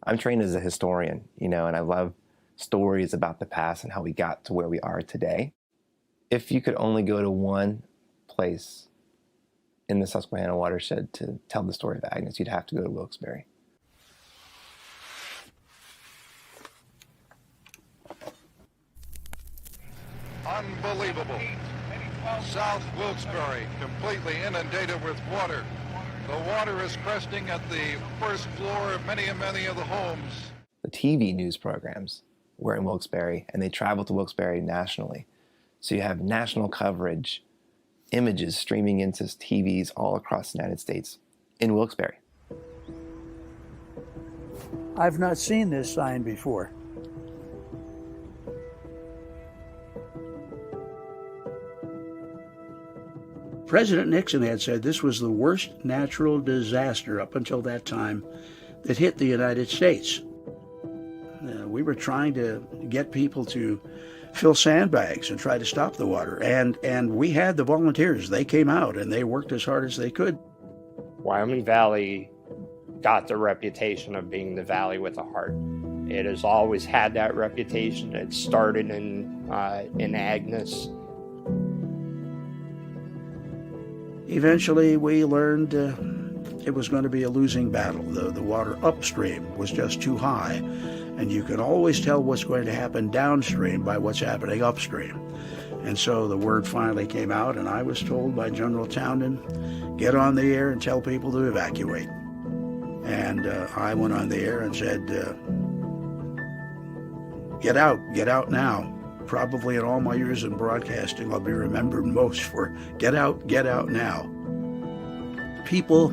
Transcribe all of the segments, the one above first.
I'm trained as a historian, and I love stories about the past and how we got to where we are today. If you could only go to one place in the Susquehanna watershed to tell the story of Agnes, you'd have to go to Wilkes-Barre. Unbelievable. South Wilkes-Barre completely inundated with water. The water is cresting at the first floor of many of the homes. The TV news programs were in Wilkes-Barre, and they traveled to Wilkes-Barre nationally. So you have national coverage, images streaming into TVs all across the United States in Wilkes-Barre. I've not seen this sign before. President Nixon had said this was the worst natural disaster up until that time that hit the United States. We were trying to get people to fill sandbags and try to stop the water. And we had the volunteers. They came out and they worked as hard as they could. Wyoming Valley got the reputation of being the valley with a heart. It has always had that reputation. It started in Agnes. Eventually, we learned it was going to be a losing battle. The water upstream was just too high, and you can always tell what's going to happen downstream by what's happening upstream. And so the word finally came out, and I was told by General Townend, get on the air and tell people to evacuate. And I went on the air and said, get out now. Probably in all my years in broadcasting, I'll be remembered most for get out now. People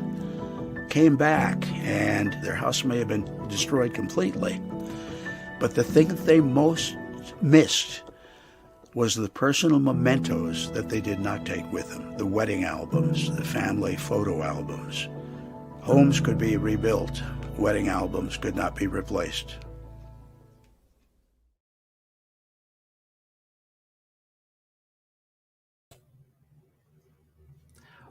came back, and their house may have been destroyed completely. But the thing that they most missed was the personal mementos that they did not take with them. The wedding albums, the family photo albums. Homes could be rebuilt. Wedding albums could not be replaced.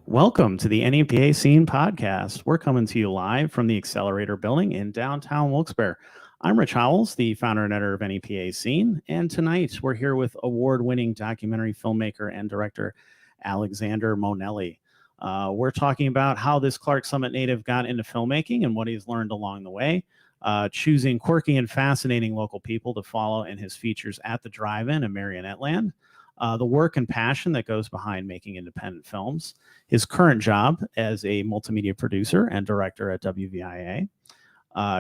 Welcome to the NEPA Scene Podcast. We're coming to you live from the Accelerator building in downtown Wilkes-Barre. I'm Rich Howells, the founder and editor of NEPA Scene, and tonight we're here with award-winning documentary filmmaker and director Alexander Monelli. We're talking about how this Clark Summit native got into filmmaking and what he's learned along the way, choosing quirky and fascinating local people to follow in his features at the drive-in in Marionette Land, the work and passion that goes behind making independent films, his current job as a multimedia producer and director at WVIA,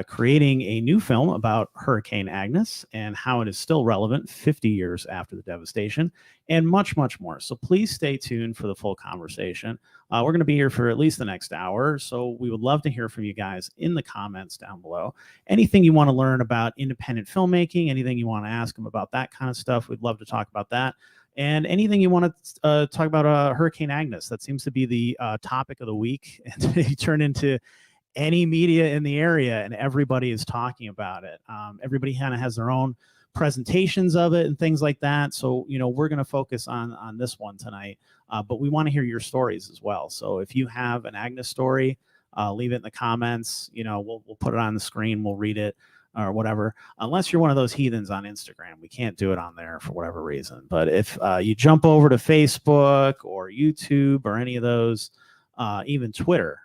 creating a new film about Hurricane Agnes and how it is still relevant 50 years after the devastation, and much, much more. So please stay tuned for the full conversation. We're going to be here for at least the next hour, so we would love to hear from you guys in the comments down below. Anything you want to learn about independent filmmaking, anything you want to ask them about that kind of stuff, we'd love to talk about that. And anything you want to talk about Hurricane Agnes, that seems to be the topic of the week. And you turn into any media in the area and everybody is talking about it. Everybody kind of has their own presentations of it and things like that. So, we're going to focus on this one tonight, but we want to hear your stories as well. So if you have an Agnes story, leave it in the comments. We'll put it on the screen. We'll read it or whatever, unless you're one of those heathens on Instagram. We can't do it on there for whatever reason. But if you jump over to Facebook or YouTube or any of those, even Twitter,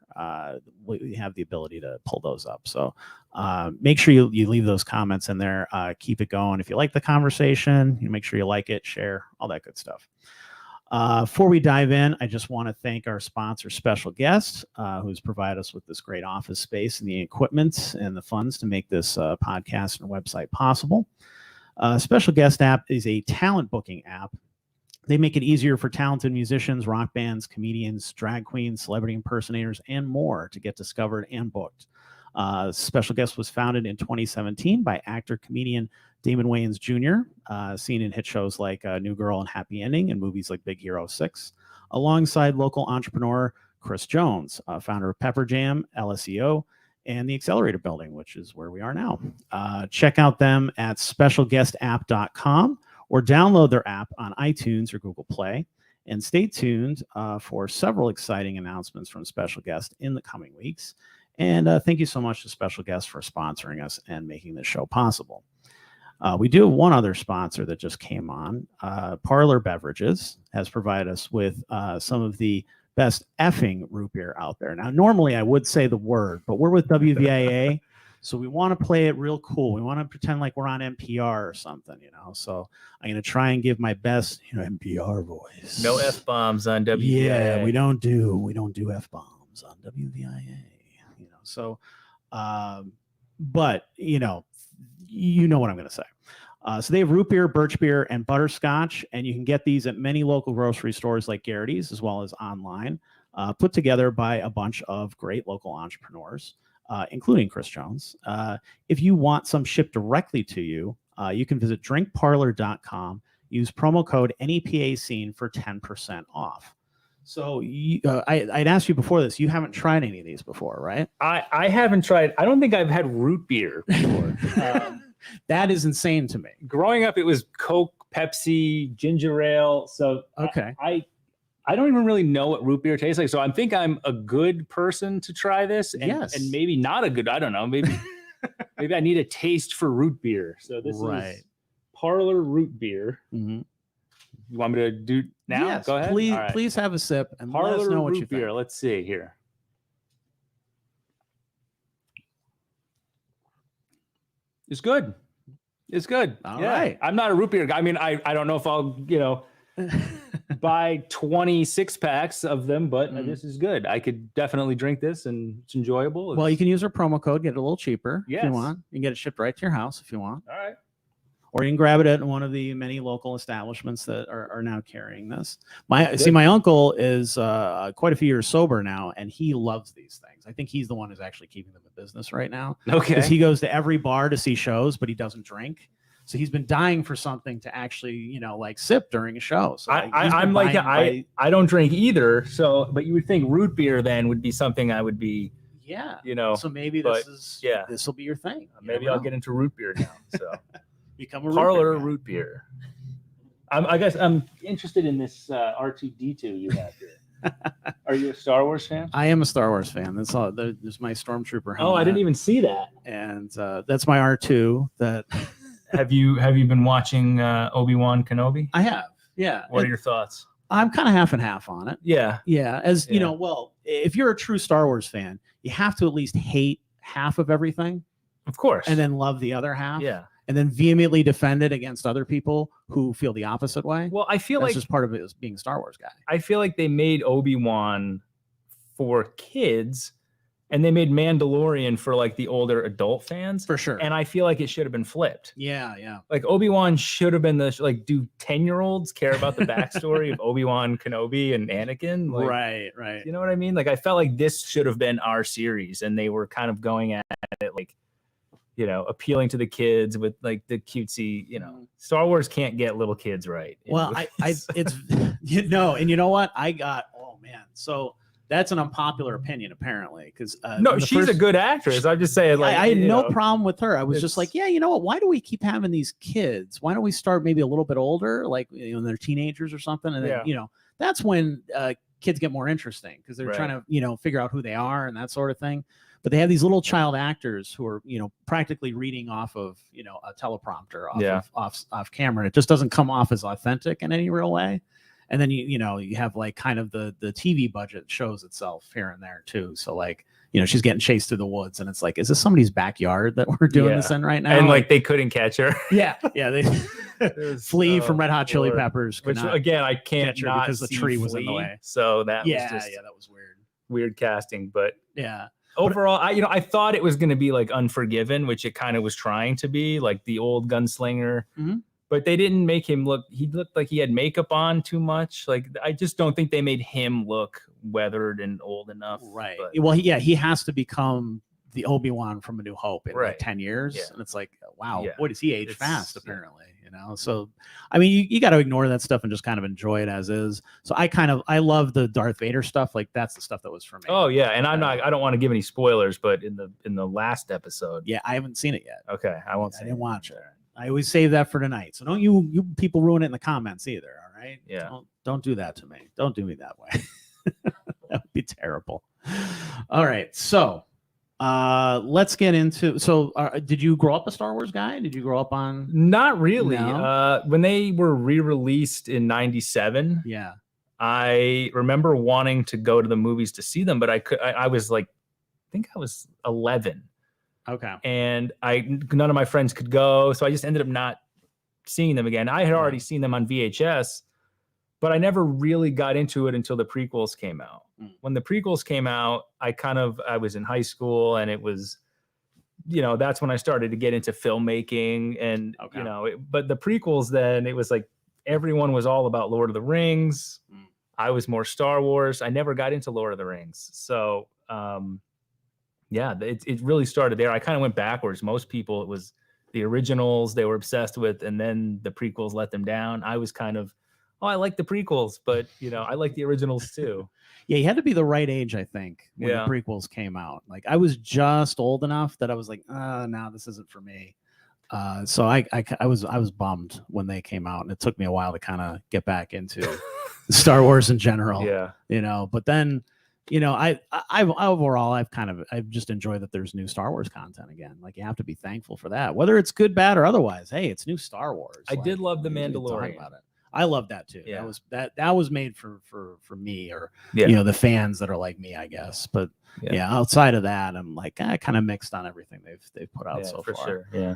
we have the ability to pull those up. So make sure you leave those comments in there. Keep it going. If you like the conversation, make sure you like it, share, all that good stuff. Before we dive in, I just want to thank our sponsor, Special Guest, who's provided us with this great office space and the equipment and the funds to make this podcast and website possible. Special Guest app is a talent booking app. They make it easier for talented musicians, rock bands, comedians, drag queens, celebrity impersonators, and more to get discovered and booked. Special Guest was founded in 2017 by actor-comedian Damon Wayans Jr., seen in hit shows like New Girl and Happy Ending and movies like Big Hero 6, alongside local entrepreneur Chris Jones, founder of Pepper Jam, LSEO, and the Accelerator building, which is where we are now. Check out them at specialguestapp.com or download their app on iTunes or Google Play. And stay tuned for several exciting announcements from Special Guest in the coming weeks. And thank you so much to special guests for sponsoring us and making this show possible. We do have one other sponsor that just came on. Parlor Beverages has provided us with some of the best effing root beer out there. Now, normally I would say the word, but we're with WVIA, so we want to play it real cool. We want to pretend like we're on NPR or something, So I'm going to try and give my best, NPR voice. No F-bombs on WVIA. Yeah, we don't do F-bombs on WVIA. So, but you know what I'm going to say. So they have root beer, birch beer, and butterscotch, and you can get these at many local grocery stores like Garrity's, as well as online, put together by a bunch of great local entrepreneurs, including Chris Jones. If you want some shipped directly to you, you can visit drinkparlor.com, use promo code NEPA Scene for 10% off. So I'd asked you before this, you haven't tried any of these before, right? I haven't tried. I don't think I've had root beer before. That is insane to me. Growing up, it was Coke, Pepsi, ginger ale. So okay, I don't even really know what root beer tastes like. So I think I'm a good person to try this, and, and maybe not a good. I don't know. Maybe maybe I need a taste for root beer. So this is Parlor root beer. Mm-hmm. You want me to do now? Yes, go ahead. Please have a sip and Parlor let us know what you beer. think. Let's see here. It's good. It's good. All right. I'm not a root beer guy. I mean, I don't know if I'll, buy 26 packs of them, but this is good. I could definitely drink this and it's enjoyable. Well, you can use our promo code, get it a little cheaper if Yes. you want. You can get it shipped right to your house if you want. All right. Or you can grab it at one of the many local establishments that are now carrying this. My uncle is quite a few years sober now, and he loves these things. I think he's the one who's actually keeping them in business right now. Okay. Because he goes to every bar to see shows, but he doesn't drink. So he's been dying for something to actually, sip during a show. So I don't drink either. So, but you would think root beer then would be something I would be. Yeah. So maybe this will be your thing. Maybe I'll get into root beer now. So. Become a Parlor root beer. I guess I'm interested in this R2D2 you have here. Are you a Star Wars fan? I am a Star Wars fan. That's all. There's my Stormtrooper helmet. Oh, I didn't even see that. And that's my R2. That have you been watching Obi-Wan Kenobi? I have. Yeah. What are your thoughts? I'm kind of half and half on it. Yeah. Yeah. If you're a true Star Wars fan, you have to at least hate half of everything. Of course. And then love the other half. Yeah. And then vehemently defend it against other people who feel the opposite way. Well, I feel that's like just part of it as being a Star Wars guy. I feel like they made Obi-Wan for kids, and they made Mandalorian for like the older adult fans. For sure. And I feel like it should have been flipped. Yeah, yeah. Like Obi-Wan should have been do 10-year-olds care about the backstory of Obi-Wan Kenobi and Anakin? Like, right. You know what I mean? Like I felt like this should have been our series, and they were kind of going at it like, appealing to the kids with like the cutesy, Star Wars can't get little kids right. Well, it's and you know what? So that's an unpopular opinion apparently, because no, she's a good actress. I'm just saying, like I had no problem with her. I was just like, you know what? Why do we keep having these kids? Why don't we start maybe a little bit older, like when they're teenagers or something, and then that's when kids get more interesting because they're trying to figure out who they are and that sort of thing. But they have these little child actors who are, practically reading off of, a teleprompter off camera. And it just doesn't come off as authentic in any real way. And then, you have like kind of the TV budget shows itself here and there too. So like, she's getting chased through the woods and it's like, is this somebody's backyard that we're doing this in right now? And like they couldn't catch her. Yeah. They flee from Red Hot Chili Peppers. Which again, I can't not because the tree was in the way. So that was just that was weird. Weird casting, but yeah. Overall, I thought it was going to be like Unforgiven, which it kind of was trying to be, like the old gunslinger. Mm-hmm. But they didn't make him look. He looked like he had makeup on too much. Like I just don't think they made him look weathered and old enough. Right. But, well, he has to become the Obi-Wan from A New Hope in like 10 years, and it's like, wow, what does he age fast? Apparently, So, I mean, you got to ignore that stuff and just kind of enjoy it as is. So I love the Darth Vader stuff. Like that's the stuff that was for me. Oh yeah, and I don't want to give any spoilers, but in the last episode, I haven't seen it yet. Okay, I didn't watch it. I always save that for tonight. So don't you people ruin it in the comments either. All right? Yeah. Don't do that to me. Don't do me that way. That would be terrible. All right. So Let's get into. So, did you grow up a Star Wars guy? Did you grow up on? Not really. No? When they were re-released in '97, yeah, I remember wanting to go to the movies to see them, but I was like, I think I was 11. Okay. And none of my friends could go, so I just ended up not seeing them again. I had already seen them on VHS, but I never really got into it until the prequels came out. When the prequels came out, I was in high school, and it was, that's when I started to get into filmmaking, and but the prequels, then it was like everyone was all about Lord of the Rings. I was more Star Wars. I never got into Lord of the Rings, so it really started there. I kind of went backwards. Most people, it was the originals they were obsessed with, and then the prequels let them down. I was kind of, I like the prequels, but I like the originals too. Yeah, you had to be the right age, I think, when the prequels came out. Like, I was just old enough that I was like, no, this isn't for me. So I was bummed when they came out, and it took me a while to kind of get back into Star Wars in general. Yeah, but then, I've just enjoyed that there's new Star Wars content again. Like, you have to be thankful for that, whether it's good, bad, or otherwise. Hey, it's new Star Wars. I did love The Mandalorian. About it. I love that too. Yeah. That was made for me, or the fans that are like me, I guess. But outside of that, I'm like, kind of mixed on everything they've put out so for far. Sure. Yeah.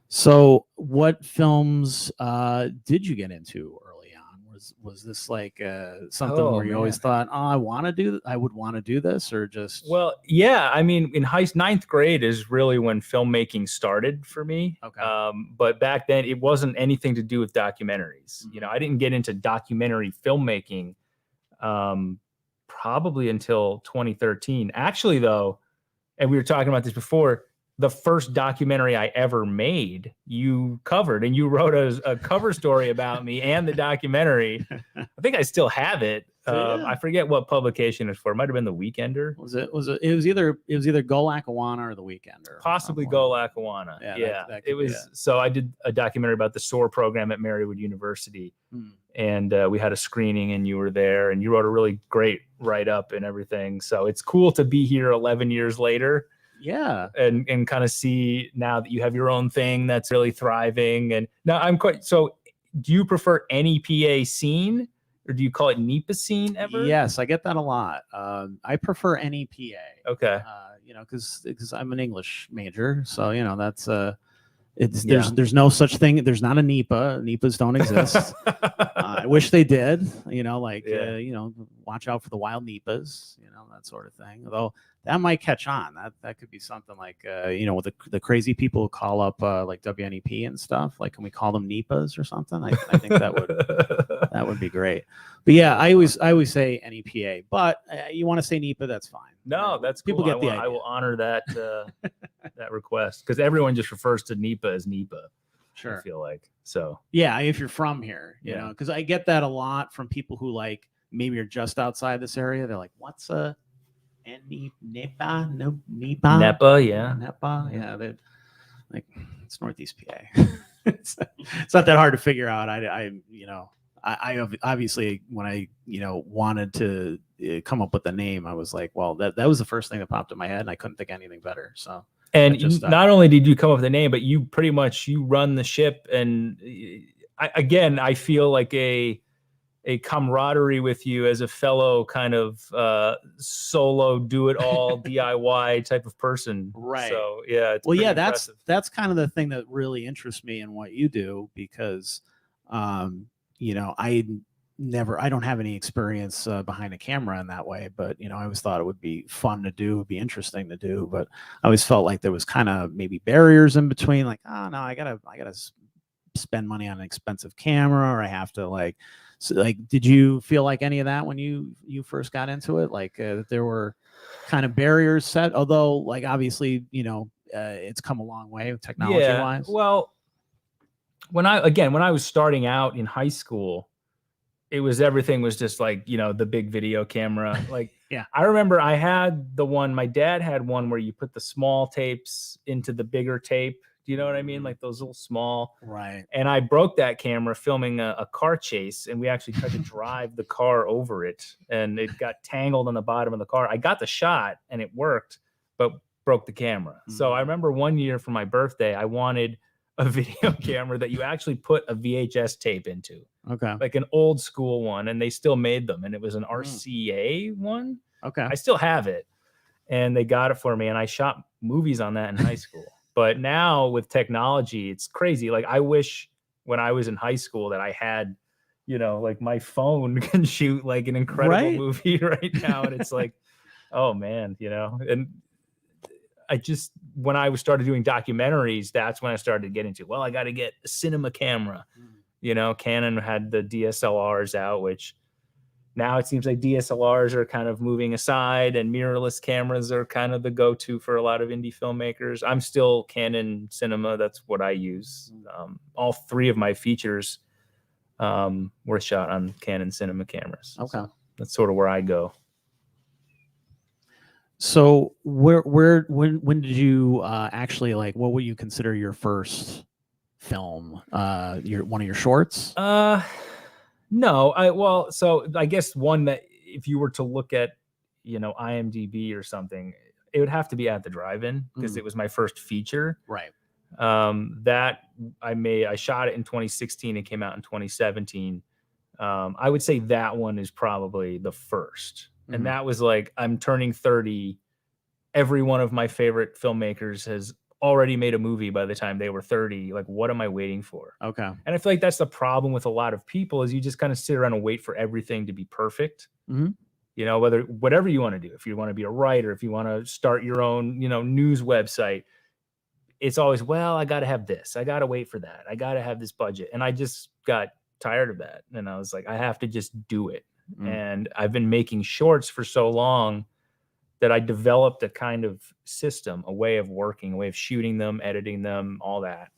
So, what films did you get into early on? Was this like something where you always thought, I would want to do this, or just? Well, yeah. I mean, in ninth grade is really when filmmaking started for me. Okay. But back then, it wasn't anything to do with documentaries. Mm-hmm. I didn't get into documentary filmmaking probably until 2013. Actually, though, and we were talking about this before, the first documentary I ever made, you covered, and you wrote a cover story about me and the documentary. I think I still have it. I forget what publication it's for. It might have been The Weekender. It was either Go Lackawanna or The Weekender. Possibly Go Lackawanna. Yeah. It was. So I did a documentary about the SOAR program at Marywood University, and we had a screening, and you were there, and you wrote a really great write-up and everything. So it's cool to be here 11 years later. Yeah. And kind of see now that you have your own thing that's really thriving. And now so do you prefer NEPA Scene, or do you call it NEPA Scene ever? Yes, I get that a lot. I prefer NEPA. Okay. Because I'm an English major. So, that's there's no such thing. There's not a NEPA. NEPAs don't exist. I wish they did, watch out for the wild NEPAs, that sort of thing. Although that might catch on. That could be something like, with the crazy people who call up like WNEP and stuff. Like, can we call them NEPAs or something? I think that would be great. But yeah, I always say NEPA. But you want to say NEPA, that's fine. No, that's cool. People get the idea. I will honor that that request, because everyone just refers to NEPA as NEPA. Sure. I feel like so. Yeah, if you're from here, because I get that a lot from people who like maybe are just outside this area. They're like, "What's a NEPA? No NEPA? NEPA, yeah, NEPA, yeah." They're like, it's Northeast PA. it's not that hard to figure out. I obviously, when I wanted to come up with the name, I was like, well, that was the first thing that popped in my head, and I couldn't think of anything better. So. And not only did you come up with the name, but you pretty much run the ship. And I feel like a camaraderie with you as a fellow kind of solo do it all DIY type of person. Right. So yeah. That's kind of the thing that really interests me in what you do, because I don't have any experience behind a camera in that way, but I always thought it would be fun to do, it'd be interesting to do, but I always felt like there was kind of maybe barriers in between, like, oh no, I gotta spend money on an expensive camera, or I have to did you feel like any of that when you first got into it, like that there were kind of barriers set, although like obviously it's come a long way technology wise? Well, when I was starting out in high school, everything was just like, the big video camera. Like, yeah, I remember I had my dad had one where you put the small tapes into the bigger tape. Do you know what I mean? Like those little small. Right. And I broke that camera filming a car chase, and we actually tried to drive the car over it, and it got tangled on the bottom of the car. I got the shot and it worked, but broke the camera. So I remember one year for my birthday, I wanted a video camera that you actually put a VHS tape into. Okay. Like an old school one, and they still made them. And it was an RCA one. Okay. I still have it. And they got it for me, and I shot movies on that in high school. But now with technology, it's crazy. Like, I wish when I was in high school that I had, you know, like my phone can shoot like an incredible movie right now. And it's like, oh man, you know. And I just, when I started doing documentaries, that's when I started to get into, well, I got to get a cinema camera. You know, Canon had the DSLRs out, which now it seems like DSLRs are kind of moving aside, and mirrorless cameras are kind of the go-to for a lot of indie filmmakers. I'm still Canon cinema. That's what I use. All three of my features were shot on Canon cinema cameras. Okay. So that's sort of where I go. So when did you actually, like, what would you consider your first film? One of your shorts? No, so I guess one that if you were to look at, you know, IMDb or something, it would have to be At the Drive-In, because it was my first feature. Right. That I shot it in 2016. It came out in 2017. I would say that one is probably the first. And that was like, I'm turning 30. Every one of my favorite filmmakers has already made a movie by the time they were 30. Like, what am I waiting for? Okay. And I feel like that's the problem with a lot of people, is you just kind of sit around and wait for everything to be perfect. You know, whatever you want to do, if you want to be a writer, if you want to start your own, you know, news website, it's always, well, I got to have this. I got to wait for that. I got to have this budget. And I just got tired of that. And I was like, I have to just do it. And I've been making shorts for so long that I developed a kind of system, a way of working, a way of shooting them, editing them, all that.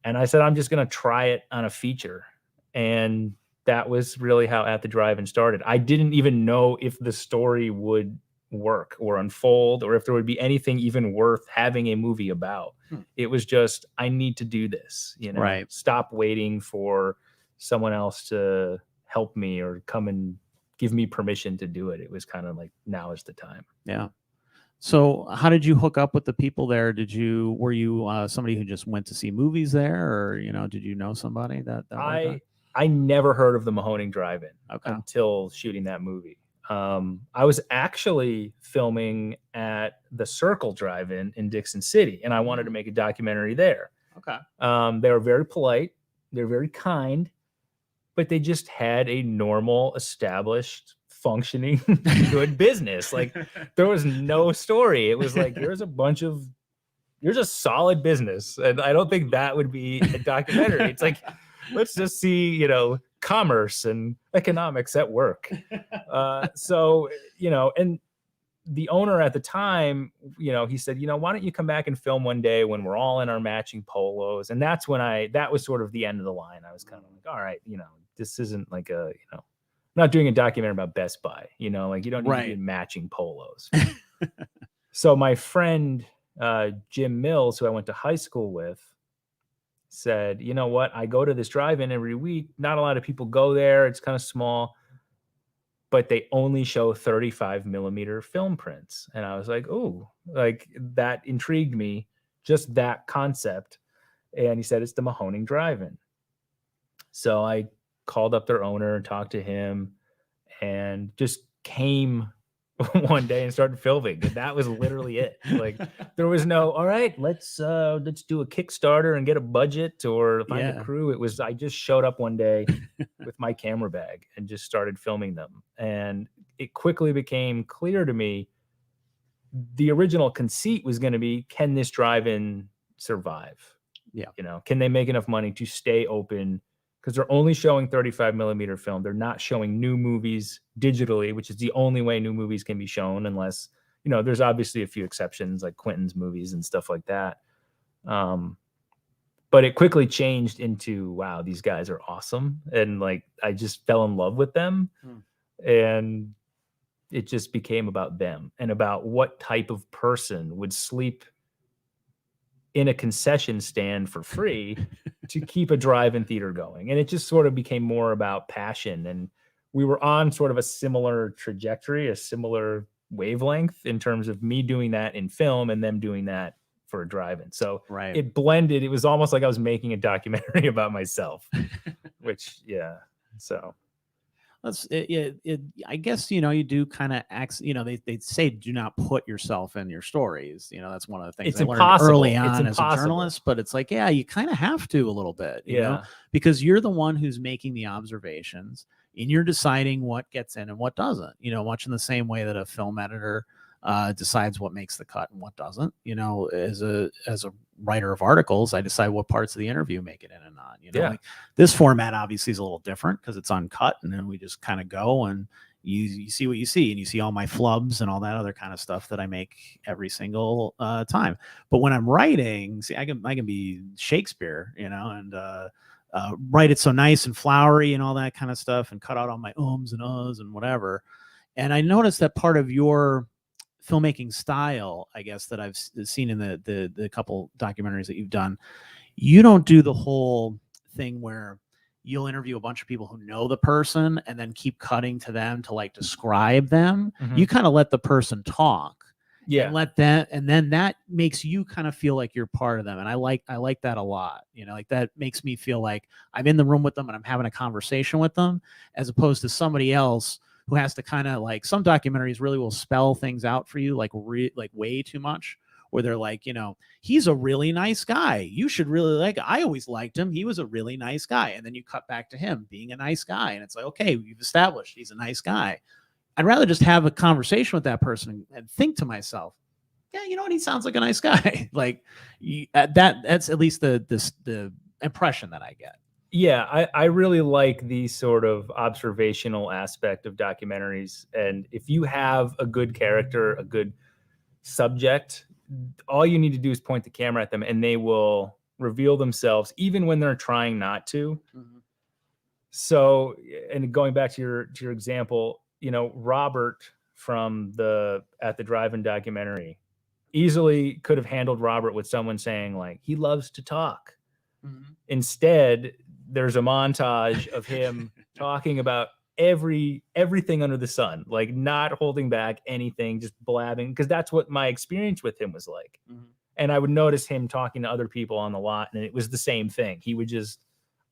And I said, I'm just going to try it on a feature. And that was really how At the Drive-In started. I didn't even know if the story would work or unfold, or if there would be anything even worth having a movie about. It was just, I need to do this, you know, stop waiting for someone else to help me or come and give me permission to do it. It was kind of like, now is the time. Yeah. So how did you hook up with the people there? Were you somebody who just went to see movies there, or, you know, did you know somebody that I never heard of the Mahoning Drive-In until shooting that movie. I was actually filming at the Circle Drive-In in Dixon City, and I wanted to make a documentary there. Okay. They were very polite. They're very kind, but they just had a normal, established, functioning, good business. Like, there was no story. It was like, here's a solid business. And I don't think that would be a documentary. It's like, let's just see, you know, commerce and economics at work. So, you know, and the owner at the time, you know, he said, you know, why don't you come back and film one day when we're all in our matching polos? And that's when that was sort of the end of the line. I was kind of like, all right, you know, this isn't like I'm not doing a documentary about Best Buy, you know, like, you don't need to be in matching polos. So my friend, Jim Mills, who I went to high school with, said, you know what, I go to this drive-in every week. Not a lot of people go there. It's kind of small, but they only show 35 millimeter film prints. And I was like, oh, like, that intrigued me, just that concept. And he said, it's the Mahoning Drive-In. So I called up their owner and talked to him, and just came one day and started filming. And that was literally it. Like, there was no, all right, let's do a Kickstarter and get a budget or find a crew. It was, I just showed up one day with my camera bag and just started filming them. And it quickly became clear to me, the original conceit was going to be, can this drive-in survive? Yeah. You know, can they make enough money to stay open? Because they're only showing 35 millimeter film. They're not showing new movies digitally, which is the only way new movies can be shown, unless, you know, there's obviously a few exceptions like Quentin's movies and stuff like that. But it quickly changed into, wow, these guys are awesome. And like, I just fell in love with them. And it just became about them and about what type of person would sleep in a concession stand for free to keep a drive-in theater going. And it just sort of became more about passion. And we were on sort of a similar trajectory, a similar, wavelength in terms of me doing that in film and them doing that for a drive-in. So right. It blended. It was almost like I was making a documentary about myself, which, yeah. So that's it. I guess, you do kind of they say do not put yourself in your stories. That's one of the things it's I learned impossible. early on It's as a journalist, but it's like, yeah, you kind of have to a little bit, you know, because you're the one who's making the observations and you're deciding what gets in and what doesn't, much in the same way that a film editor decides what makes the cut and what doesn't. As a writer of articles, I decide what parts of the interview make it in and not. Like this format obviously is a little different because it's uncut, and then we just kind of go and you see what you see, and you see all my flubs and all that other kind of stuff that I make every single time. But when I'm writing, see, I can be Shakespeare, and write it so nice and flowery and all that kind of stuff, and cut out all my ums and uhs and whatever. And I noticed that part of your filmmaking style, I guess, that I've seen in the couple documentaries that you've done, you don't do the whole thing where you'll interview a bunch of people who know the person and then keep cutting to them to like describe them. Mm-hmm. You kind of let the person talk, and let that, and then that makes you kind of feel like you're part of them. And I like that a lot. Like that makes me feel like I'm in the room with them and I'm having a conversation with them, as opposed to somebody else who has to kind of like, some documentaries really will spell things out for you, like way too much, where they're like, he's a really nice guy. You should really I always liked him. He was a really nice guy. And then you cut back to him being a nice guy. And it's like, okay, we've established he's a nice guy. I'd rather just have a conversation with that person and think to myself, yeah, you know what? He sounds like a nice guy. That's at least the impression that I get. Yeah, I really like the sort of observational aspect of documentaries. And if you have a good character, a good subject, all you need to do is point the camera at them and they will reveal themselves, even when they're trying not to. Mm-hmm. So, and going back to your example, Robert from At the Drive-In documentary easily could have handled Robert with someone saying like, he loves to talk. Mm-hmm. Instead, there's a montage of him talking about everything under the sun, like not holding back anything, just blabbing, because that's what my experience with him was like. Mm-hmm. And I would notice him talking to other people on the lot, and it was the same thing. He would just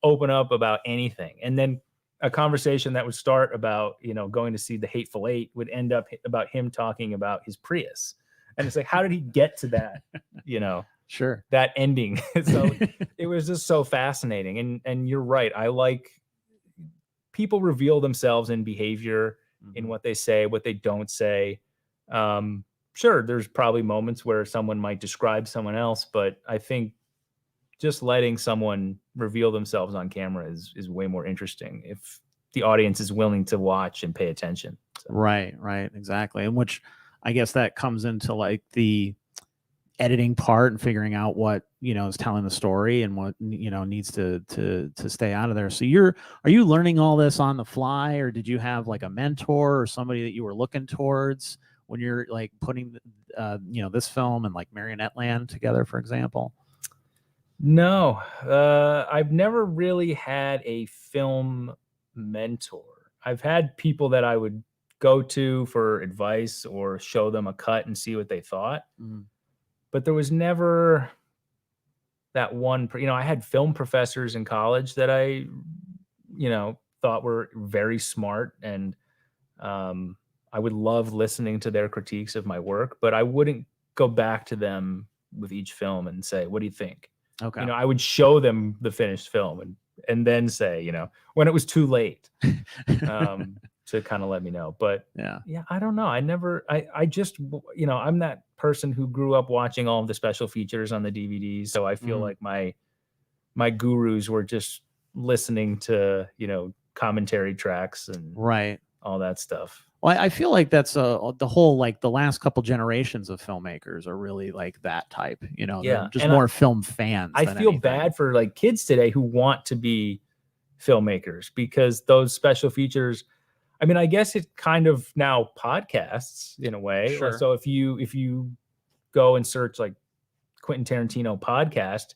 open up about anything. And then a conversation that would start about, going to see The Hateful Eight would end up about him talking about his Prius. And it's like, how did he get to that, Sure. that ending? So it was just so fascinating. And you're right. I like people reveal themselves in behavior, mm-hmm. in what they say, what they don't say. Sure, there's probably moments where someone might describe someone else, but I think just letting someone reveal themselves on camera is way more interesting if the audience is willing to watch and pay attention. So. Right, exactly. And which I guess that comes into like the editing part and figuring out what is telling the story and what needs to stay out of there. So are you learning all this on the fly, or did you have like a mentor or somebody that you were looking towards when you're like putting this film and like Marionette Land together, for example? No, I've never really had a film mentor. I've had people that I would go to for advice or show them a cut and see what they thought. Mm. But there was never that one, I had film professors in college that I, thought were very smart. And I would love listening to their critiques of my work, but I wouldn't go back to them with each film and say, what do you think? Okay. I would show them the finished film and then say, when it was too late, to kind of let me know. But yeah, I don't know. I just, I'm that person who grew up watching all of the special features on the DVDs. So I feel like my gurus were just listening to, commentary tracks and all that stuff. Well, I feel like that's the whole, like the last couple generations of filmmakers are really like that type, just more film fans. I feel bad for like kids today who want to be filmmakers because those special features, I mean, I guess it kind of now podcasts in a way. Sure. So if you go and search like Quentin Tarantino podcast,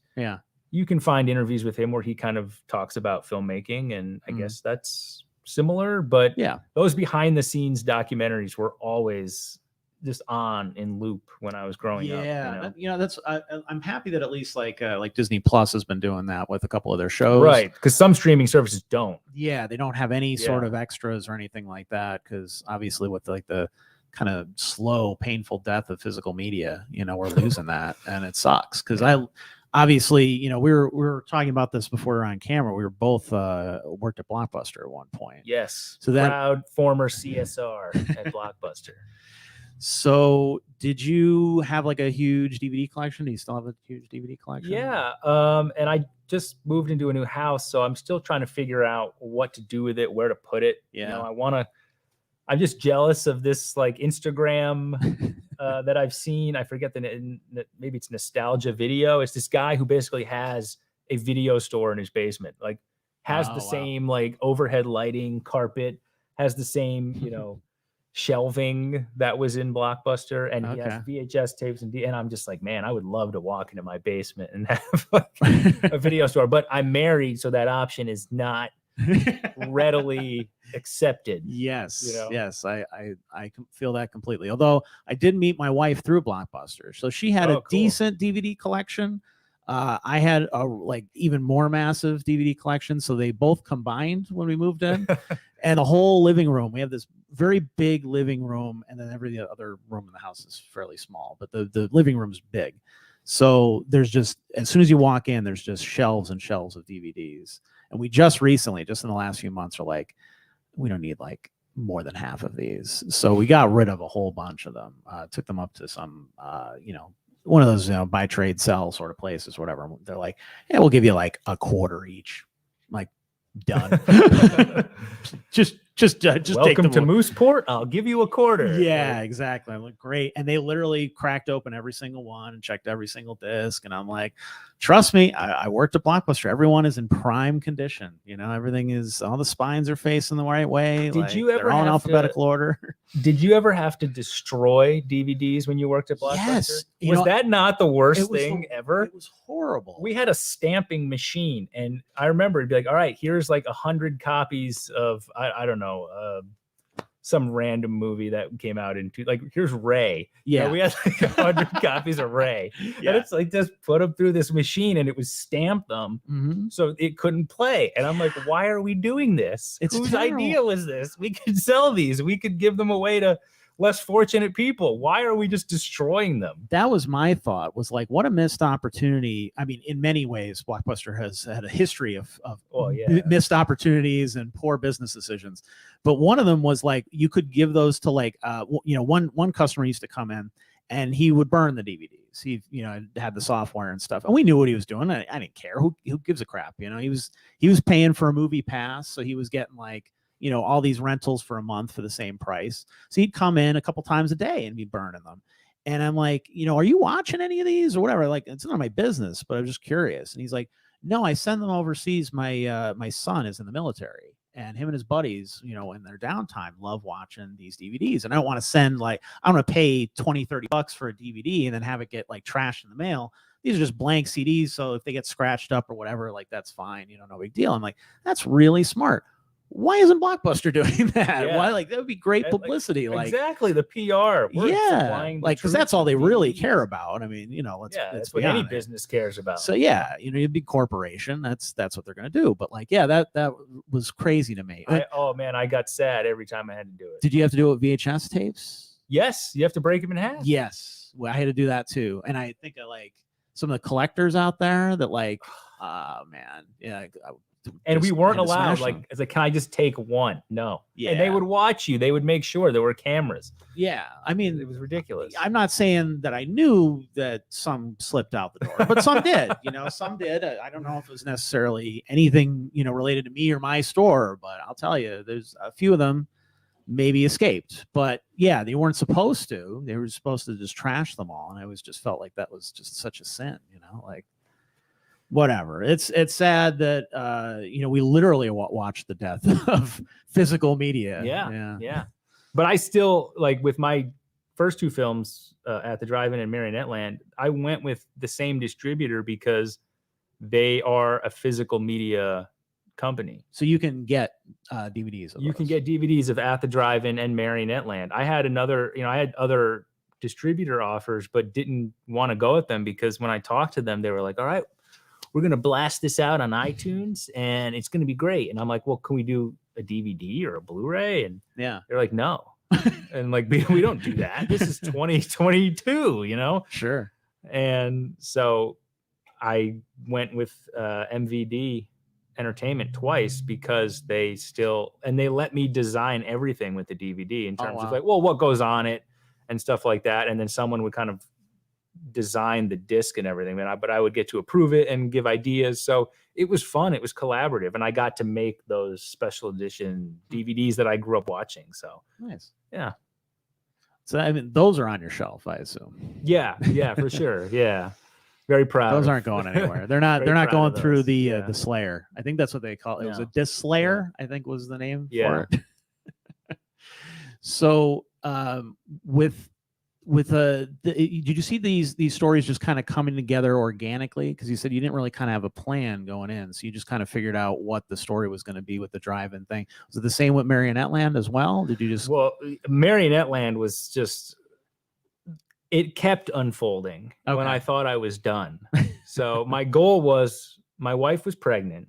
you can find interviews with him where he kind of talks about filmmaking, and I guess that's similar. But those behind the scenes documentaries were always just on in loop when I was growing up. That's I'm happy that at least like Disney Plus has been doing that with a couple of their shows, right? Because some streaming services don't. Yeah, they don't have any sort of extras or anything like that. Because obviously, with like the kind of slow, painful death of physical media, we're losing that, and it sucks. Because obviously, we were talking about this before we were on camera. We were both worked at Blockbuster at one point. Yes. So that proud former CSR at Blockbuster. So did you have like a huge DVD collection? Do you still have a huge DVD collection? Yeah. And I just moved into a new house, so I'm still trying to figure out what to do with it, where to put it. Yeah. I'm just jealous of this like Instagram that I've seen. I forget maybe it's Nostalgia Video. It's this guy who basically has a video store in his basement, like has the same like overhead lighting, carpet, has the same, shelving that was in Blockbuster, and he has VHS tapes and I'm just like, man, I would love to walk into my basement and have like a video store, but I'm married, so that option is not readily accepted. Yes. Yes. I feel that completely. Although I did meet my wife through Blockbuster. So she had a decent DVD collection. I had a like even more massive DVD collection. So they both combined when we moved in. And the whole living room, we have this very big living room, and then every other room in the house is fairly small, but the living room's big. So there's just, as soon as you walk in, there's just shelves and shelves of DVDs. And we just recently, just in the last few months, are like, we don't need like more than half of these. So we got rid of a whole bunch of them, took them up to some, one of those, buy, trade, sell sort of places, whatever. They're like, yeah, we'll give you like a quarter each. I'm like, done. just welcome to Mooseport. I'll give you a quarter. Yeah, exactly. I'm like, great. And they literally cracked open every single one and checked every single disc. And I'm like, trust me, I worked at Blockbuster. Everyone is in prime condition. Everything is, all the spines are facing the right way. Did you ever they're all in alphabetical order? Did you ever have to destroy DVDs when you worked at Blockbuster? Yes. Was that not the worst thing ever? It was horrible. We had a stamping machine, and I remember it'd be like, all right, here's like 100 copies of, I don't know, some random movie that came out like here's Ray. Yeah, we had like 100 copies of Ray. Yeah. And it's like, just put them through this machine, and it was stamped them so it couldn't play. And I'm like, why are we doing this? Whose idea was this? We could sell these. We could give them away to less fortunate people. Why are we just destroying them? That was my thought, was like, what a missed opportunity. I mean, in many ways, Blockbuster has had a history of missed opportunities and poor business decisions. But one of them was like, you could give those to like, one customer used to come in and he would burn the DVDs. He, had the software and stuff, and we knew what he was doing. I didn't care. Who gives a crap? He was paying for a movie pass. So he was getting like, all these rentals for a month for the same price. So he'd come in a couple times a day and be burning them. And I'm like, are you watching any of these or whatever? Like, it's none of my business, but I'm just curious. And he's like, no, I send them overseas. My son is in the military, and him and his buddies, in their downtime love watching these DVDs. And I don't want to send I don't want to pay $20-$30 for a DVD and then have it get like trashed in the mail. These are just blank CDs. So if they get scratched up or whatever, like, that's fine. No big deal. I'm like, that's really smart. Why isn't Blockbuster doing that? Yeah. Why, like, that would be great publicity. Exactly, the PR. Like, because that's all they really care about. I mean, let's that's what any business cares about. So yeah, a big corporation, that's what they're gonna do. But like, yeah, that was crazy to me. I got sad every time I had to do it. Did you have to do it with VHS tapes? Yes, you have to break them in half. Yes, well, I had to do that too. And I think I like some of the collectors out there that like, man, yeah. And we weren't allowed, like, it's like, can I just take one? No. Yeah. And they would watch you. They would make sure there were cameras. Yeah. I mean, it was ridiculous. I'm not saying that I knew that some slipped out the door, but some did, some did. I don't know if it was necessarily anything, related to me or my store, but I'll tell you, there's a few of them maybe escaped. But yeah, they weren't supposed to. They were supposed to just trash them all. And I just felt like that was just such a sin, like, whatever. It's sad that we literally watched the death of physical media. Yeah. But I still, like, with my first two films at the drive-in and Marionette Land, I went with the same distributor because they are a physical media company. So you can get DVDs. You can get DVDs of At the Drive-in and Marionette Land. I had other distributor offers, but didn't want to go with them because when I talked to them, they were like, all right, we're going to blast this out on iTunes and it's going to be great. And I'm like, well, can we do a DVD or a Blu-ray? And yeah, they're like, no. And like, we don't do that. This is 2022, you know? Sure. And so I went with MVD Entertainment twice because they let me design everything with the DVD in terms of like, well, what goes on it and stuff like that. And then someone would kind of design the disc and everything, but I would get to approve it and give ideas. So it was fun. It was collaborative. And I got to make those special edition DVDs that I grew up watching. So nice. Yeah. So I mean, those are on your shelf, I assume. Yeah, for sure. Yeah. Very proud. Those aren't going anywhere. They're not going through the Slayer. I think that's what they call it. It was a disc Slayer, I think was the name for it. So did you see these stories just kind of coming together organically? Because you said you didn't really kind of have a plan going in, so you just kind of figured out what the story was going to be with the drive-in thing. Was it the same with Marionette Land as well? Did you just? Well, Marionette Land was just, it kept unfolding when I thought I was done. So my goal was, my wife was pregnant,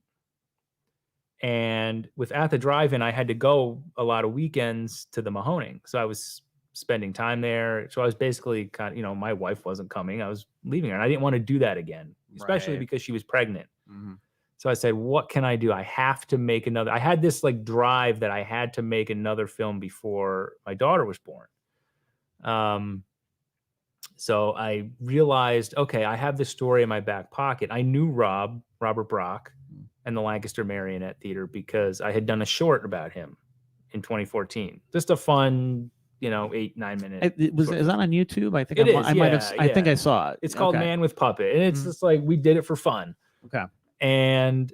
and with At the Drive-In, I had to go a lot of weekends to the Mahoning. So I was spending time there. So I was basically kind of, my wife wasn't coming. I was leaving her, and I didn't want to do that again, especially because she was pregnant. Mm-hmm. So I said, what can I do? I have to make another. I had this like drive that I had to make another film before my daughter was born. So I realized, okay, I have this story in my back pocket. I knew Robert Brock and the Lancaster Marionette Theater because I had done a short about him in 2014. Just a fun, 8-9 minute. Is that on YouTube? I think it is. I might have. I think I saw it. It's called Man with Puppet, and it's just like we did it for fun. Okay. And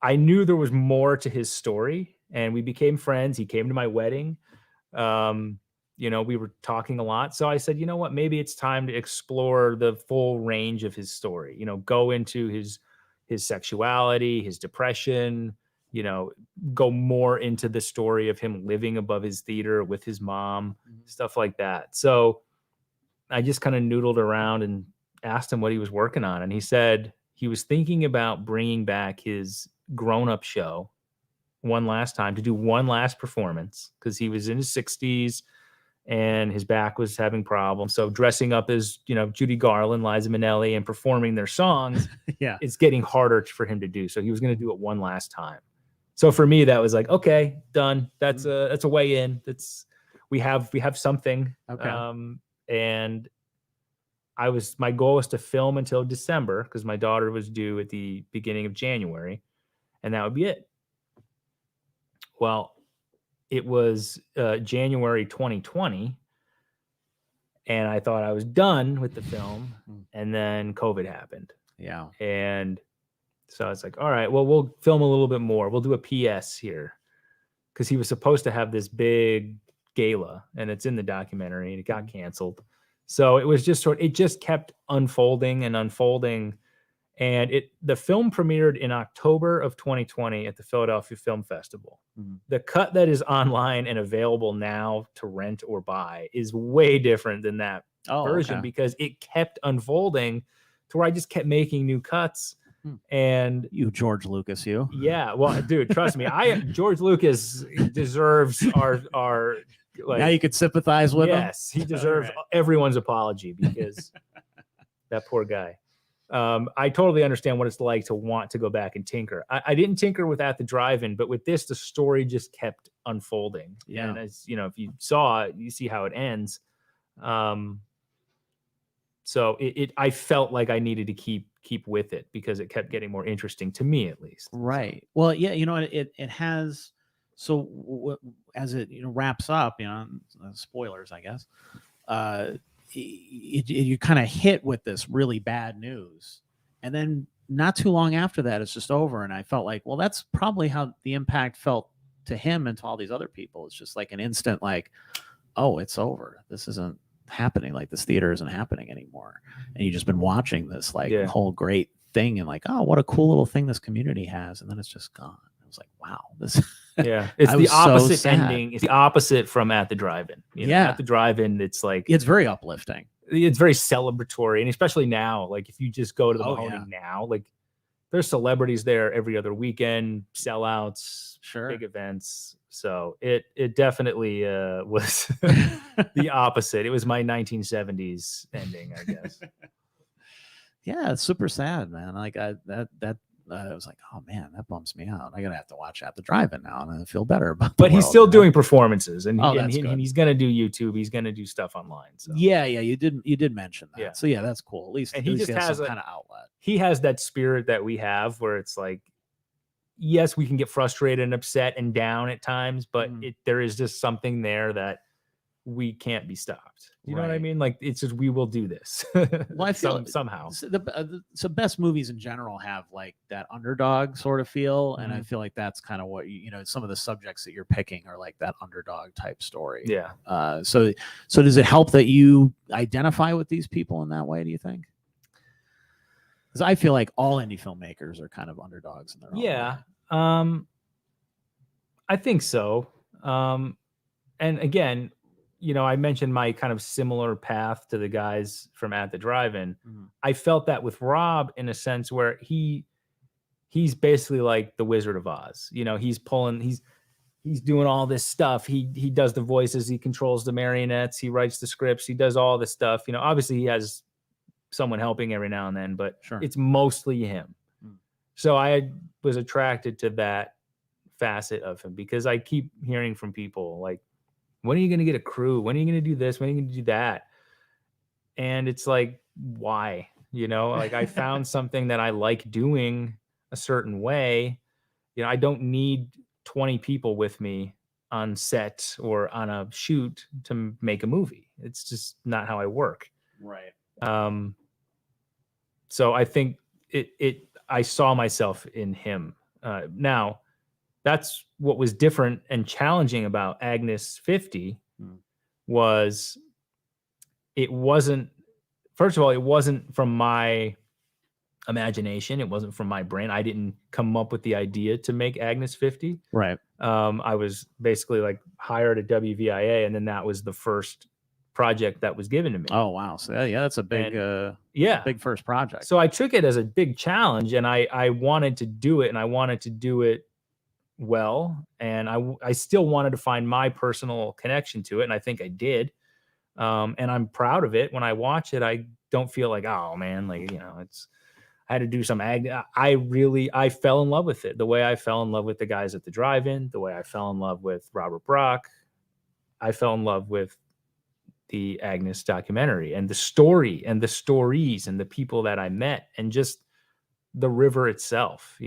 I knew there was more to his story, and we became friends. He came to my wedding. We were talking a lot. So I said, you know what? Maybe it's time to explore the full range of his story. Go into his sexuality, his depression. Go more into the story of him living above his theater with his mom, stuff like that. So I just kind of noodled around and asked him what he was working on. And he said he was thinking about bringing back his grown-up show one last time to do one last performance because he was in his 60s and his back was having problems. So dressing up as, Judy Garland, Liza Minnelli, and performing their songs, it's getting harder for him to do. So he was going to do it one last time. So for me, that was like, okay, done. That's a way in. We have something. Okay. And my goal was to film until December because my daughter was due at the beginning of January, and that would be it. Well, it was January 2020, and I thought I was done with the film, and then COVID happened. Yeah. And so I was like, all right, well, we'll film a little bit more. We'll do a PS here. Because he was supposed to have this big gala, and it's in the documentary, and it got canceled. So it was just it just kept unfolding and unfolding. And the film premiered in October of 2020 at the Philadelphia Film Festival. Mm-hmm. The cut that is online and available now to rent or buy is way different than that version because it kept unfolding to where I just kept making new cuts. And you, George Lucas, you. Yeah, well, dude, trust me, George Lucas deserves our now you could sympathize with him. Yes, he deserves everyone's apology because that poor guy. I totally understand what it's like to want to go back and tinker. I didn't tinker with At the Drive-In, but with this, the story just kept unfolding. Yeah. And as if you saw it, you see how it ends. So I felt like I needed to keep with it because it kept getting more interesting to me, at least. Right. Well, yeah, it has. So as it wraps up, spoilers, I guess. You kind of hit with this really bad news, and then not too long after that, it's just over. And I felt like, well, that's probably how the impact felt to him and to all these other people. It's just like an instant, like, oh, it's over. This isn't happening. Like this theater isn't happening anymore. And you've just been watching this whole great thing and like, oh, what a cool little thing this community has. And then it's just gone. was like, wow, this. Yeah, it's the opposite ending. It's the opposite from At the Drive-In. At the Drive-In, it's like it's very uplifting. It's very celebratory, and especially now, like if you just go to the Mahoney now, like there's celebrities there every other weekend, sellouts, big events. So it definitely was the opposite. It was my 1970s ending, I guess. Yeah, it's super sad, man. Like I was like, oh man, that bumps me out. I'm gonna have to watch At the Drive-In now, and I feel better about. But he's still doing performances, and he's gonna do YouTube. He's gonna do stuff online. So. Yeah, you did mention that. Yeah. So yeah, that's cool. At least he just has some kind of outlet. He has that spirit that we have, where it's like, yes, we can get frustrated and upset and down at times, but there is just something there that we can't be stopped. You know what I mean? Like it's just, we will do this. Well, I feel somehow. So best movies in general have like that underdog sort of feel, and I feel like that's kind of what some of the subjects that you're picking are like that underdog type story. Yeah. So does it help that you identify with these people in that way? Do you think? Because I feel like all indie filmmakers are kind of underdogs in their own way. I think so. And again, I mentioned my kind of similar path to the guys from At the Drive-In. I felt that with Rob in a sense where he's basically like the Wizard of Oz. He's doing all this stuff. He does the voices, he controls the marionettes, he writes the scripts, he does all this stuff. Obviously he has someone helping every now and then, but it's mostly him. So I was attracted to that facet of him because I keep hearing from people like, when are you going to get a crew? When are you going to do this? When are you going to do that? And it's like, why? Like I found something that I like doing a certain way. I don't need 20 people with me on set or on a shoot to make a movie. It's just not how I work. Right. So I think I saw myself in him. Now, that's what was different and challenging about Agnes 50 was it wasn't from my imagination. It wasn't from my brain. I didn't come up with the idea to make Agnes 50. Right. I was basically like hired at WVIA, and then that was the first project that was given to me. Oh, wow. So that's a big, big first project. So I took it as a big challenge, and I wanted to do it, and I wanted to do it well, and I still wanted to find my personal connection to it, and I think I did. And I'm proud of it. When I watch it, I don't feel like, oh man, like, I had to do some I fell in love with it. The way I fell in love with the guys at the Drive-In, the way I fell in love with Robert Brock, I fell in love with the Agnes documentary and the story and the stories and the people that I met and just the river itself,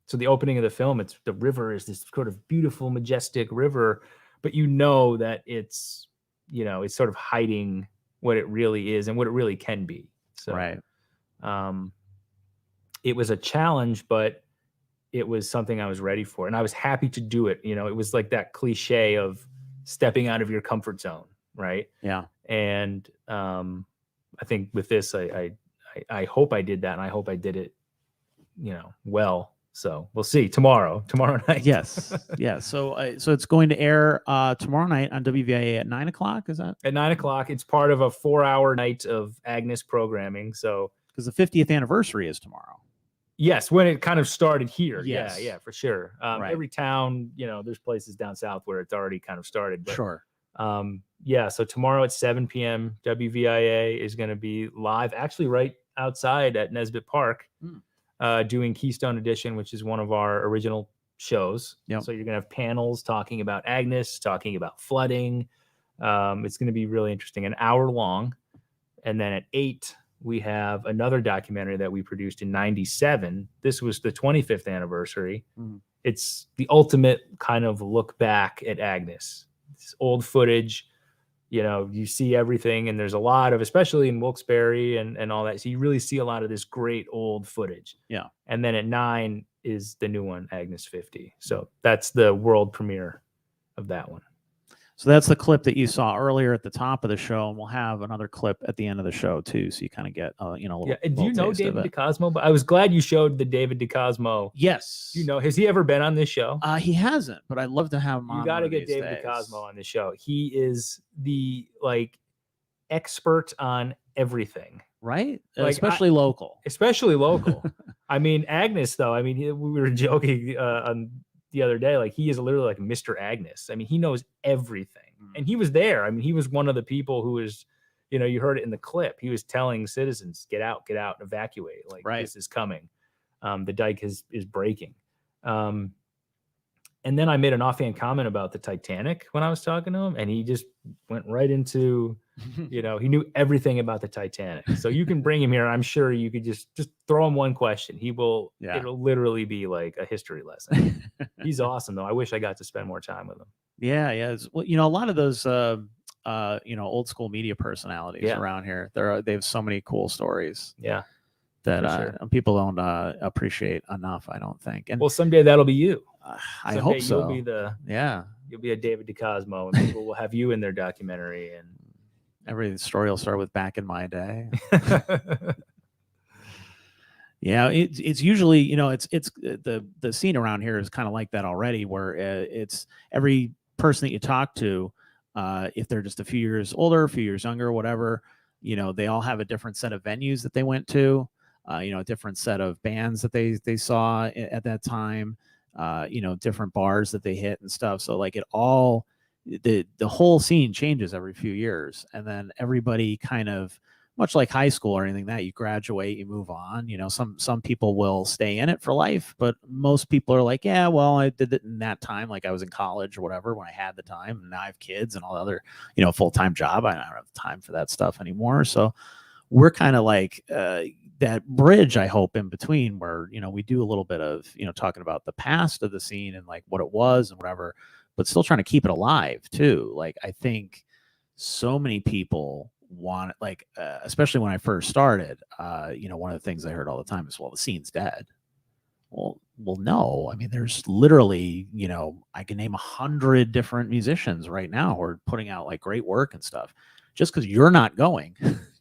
So the opening of the film, the river is this sort of beautiful, majestic river, but that it's, it's sort of hiding what it really is and what it really can be. So, right. It was a challenge, but it was something I was ready for, and I was happy to do it. It was like that cliche of stepping out of your comfort zone, right? Yeah. And I think with this, I hope I did that, and I hope I did it, well. So we'll see tomorrow night. Yes. Yeah. So it's going to air tomorrow night on WVIA at 9:00. Is that at 9:00? It's part of a 4-hour night of Agnes programming. So because the 50th anniversary is tomorrow. Yes, when it kind of started here. Yes. Yeah, for sure. Right. Every town, there's places down south where it's already kind of started. But, sure. So tomorrow at 7 p.m., WVIA is going to be live, actually right outside at Nesbitt Park, doing Keystone Edition, which is one of our original shows. Yep. So you're going to have panels talking about Agnes, talking about flooding. It's going to be really interesting, an hour long. And then at 8, we have another documentary that we produced in 97. This was the 25th anniversary. It's the ultimate kind of look back at Agnes. It's old footage, you see everything, and there's a lot of, especially in Wilkes-Barre and all that. So you really see a lot of this great old footage. Yeah. And then at 9 is the new one, Agnes 50. So that's the world premiere of that one. So that's the clip that you saw earlier at the top of the show, and we'll have another clip at the end of the show too, so you kind of get a little. Yeah. Do little you know taste of David it. DeCosmo? But I was glad you showed the David DeCosmo. Yes. You know, has he ever been on this show? He hasn't, but I'd love to have him on. You got to get David DeCosmo on the show. He is the expert on everything. Right? Especially local. Especially local. I mean, Agnes, though, I mean, we were joking on the other day, like he is literally like Mr. Agnes. I mean, he knows everything. And he was there. I mean, he was one of the people who was, you know, you heard it in the clip. He was telling citizens, get out, evacuate. Like this is coming. The dike is breaking. And then I made an offhand comment about the Titanic when I was talking to him, and he just went right into, you know, he knew everything about the Titanic. So you can bring him here. I'm sure you could just throw him one question. He will, it'll literally be like a history lesson. He's awesome though. I wish I got to spend more time with him. Yeah. Well, you know, a lot of those, you know, old school media personalities around here, they have so many cool stories. Yeah. That people don't appreciate enough, I don't think. And well, someday that'll be you. I hope so. You'll be a David DeCosmo, and people will have you in their documentary. And every story will start with back in my day. Yeah, it's usually, you know, it's the scene around here is kind of like that already, where it's every person that you talk to, if they're just a few years older, a few years younger, whatever, you know, they all have a different set of venues that they went to. You know, a different set of bands that they saw at that time, you know, different bars that they hit and stuff. So like the whole scene changes every few years. And then everybody kind of, much like high school or anything that you graduate, you move on. You know, some people will stay in it for life, but most people are like, yeah, well, I did it in that time. Like I was in college or whatever when I had the time, and now I have kids and all the other, you know, full-time job. I don't have time for that stuff anymore. So we're kind of like, that bridge, I hope, in between, where, you know, we do a little bit of, you know, talking about the past of the scene and like what it was and whatever, but still trying to keep it alive too. Like I think so many people want it, like especially when I first started, you know, one of the things I heard all the time is, well, the scene's dead. Well, no. I mean, there's literally, you know, I can name 100 different musicians right now who are putting out like great work and stuff. Just because you're not going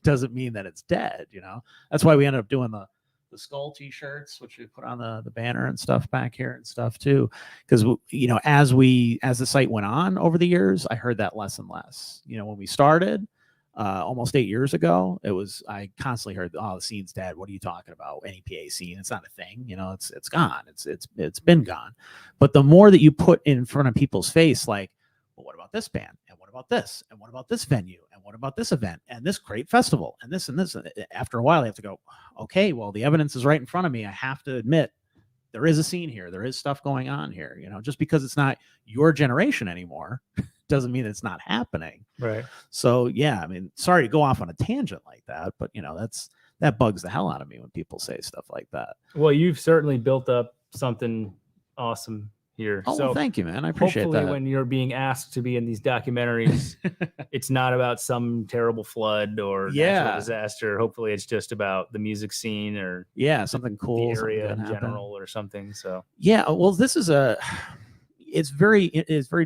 doesn't mean that it's dead, you know. That's why we ended up doing the skull t-shirts, which we put on the banner and stuff back here and stuff too. Because, you know, as the site went on over the years, I heard that less and less. You know, when we started almost 8 years ago, I constantly heard, oh, the scene's dead. What are you talking about? NEPA scene, it's not a thing. You know, it's gone. It's been gone. But the more that you put in front of people's face, like, well, what about this band? And what about this? And what about this venue? And what about this event? And this great festival? And this and this. After a while, I have to go, okay, well, the evidence is right in front of me. I have to admit there is a scene here. There is stuff going on here. You know, just because it's not your generation anymore doesn't mean it's not happening. Right. So, yeah, I mean, sorry to go off on a tangent like that, but, you know, that bugs the hell out of me when people say stuff like that. Well, you've certainly built up something awesome here. Oh, so well, thank you, man. I appreciate hopefully that. When you're being asked to be in these documentaries, it's not about some terrible flood or natural disaster. Hopefully it's just about the music scene or something cool, the area in general or something. So well, this is it's very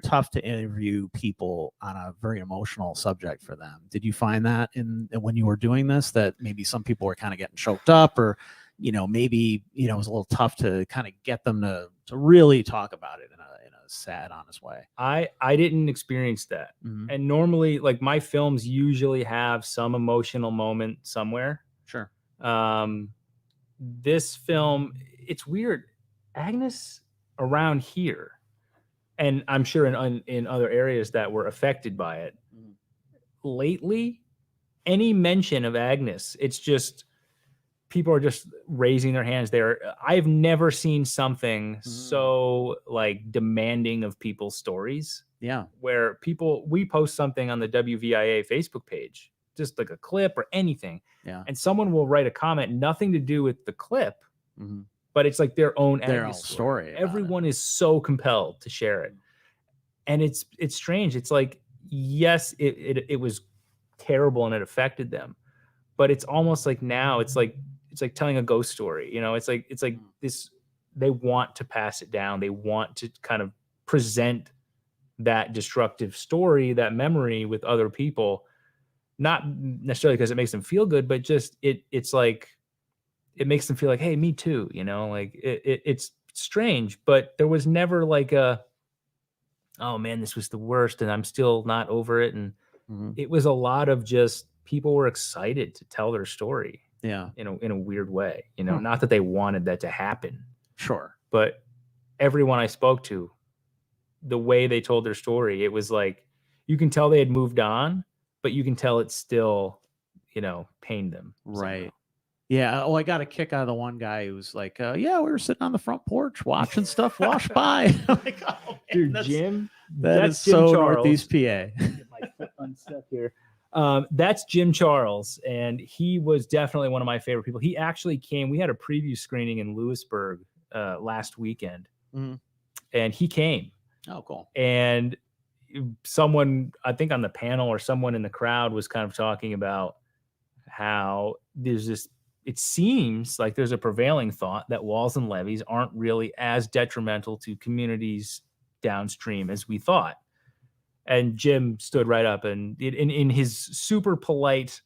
tough to interview people on a very emotional subject for them. Did you find that when you were doing this, that maybe some people were kind of getting choked up, or, you know, maybe, you know, it was a little tough to kind of get them to really talk about it in a sad, honest way? I didn't experience that. Mm-hmm. And normally, like, my films usually have some emotional moment somewhere. Sure. This film, it's weird. Agnes around here, and I'm sure in other areas that were affected by it, lately, any mention of Agnes, it's just people are just raising their hands there. I've never seen something so like demanding of people's stories. Yeah. Where we post something on the WVIA Facebook page, just like a clip or anything. Yeah. And someone will write a comment, nothing to do with the clip, but it's like their own story. Everyone is so compelled to share it. And it's strange. It's like, yes, it was terrible and it affected them, but it's almost like now it's like telling a ghost story. You know, it's like this, they want to pass it down. They want to kind of present that destructive story, that memory with other people, not necessarily because it makes them feel good, but just it's like, it makes them feel like, hey, me too, like it's strange, but there was never like oh man, this was the worst and I'm still not over it. And it was a lot of just people were excited to tell their story. Yeah. In a weird way, not that they wanted that to happen. Sure. But everyone I spoke to, the way they told their story, it was like, you can tell they had moved on, but you can tell it still, pained them. Right. Somehow. Yeah. Oh, I got a kick out of the one guy who was like, yeah, we were sitting on the front porch watching stuff wash by. I'm like, oh, man, dude, Jim, that's Jim so Charles. Northeast PA. Get my foot unstuck here. That's Jim Charles, and he was definitely one of my favorite people. He actually came. We had a preview screening in Lewisburg last weekend, and he came. Oh, cool. And someone, I think on the panel or someone in the crowd was kind of talking about how there's this, it seems like there's a prevailing thought that walls and levees aren't really as detrimental to communities downstream as we thought. And Jim stood right up and in his super polite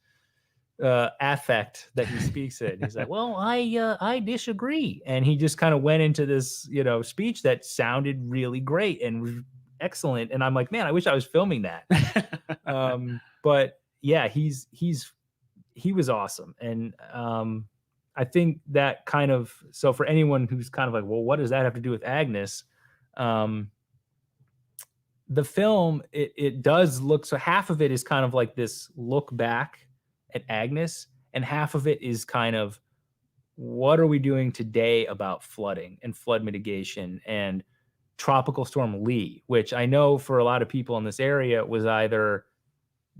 affect that he speaks in, he's like, well, I disagree. And he just kind of went into this, speech that sounded really great and was excellent. And I'm like, man, I wish I was filming that. But yeah, he was awesome. And I think that kind of, so for anyone who's kind of like, well, what does that have to do with Agnes? The film, it does look, so half of it is kind of like this look back at Agnes, and half of it is kind of, what are we doing today about flooding and flood mitigation and Tropical Storm Lee, which I know for a lot of people in this area was either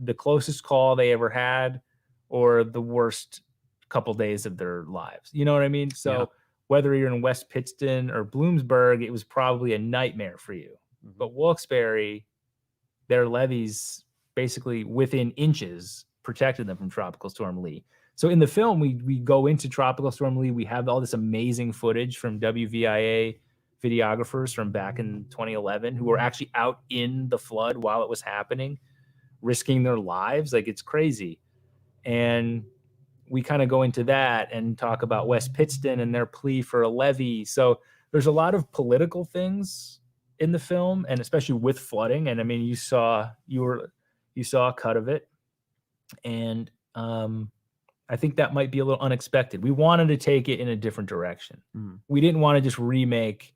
the closest call they ever had or the worst couple days of their lives. You know what I mean? So whether you're in West Pittston or Bloomsburg, it was probably a nightmare for you. But Wilkes-Barre, their levees basically within inches protected them from Tropical Storm Lee. So in the film, we go into Tropical Storm Lee. We have all this amazing footage from WVIA videographers from back in 2011 who were actually out in the flood while it was happening, risking their lives. Like, it's crazy. And we kind of go into that and talk about West Pittston and their plea for a levee. So there's a lot of political things in the film, and especially with flooding. And I mean, you saw a cut of it. And I think that might be a little unexpected. We wanted to take it in a different direction. We didn't want to just remake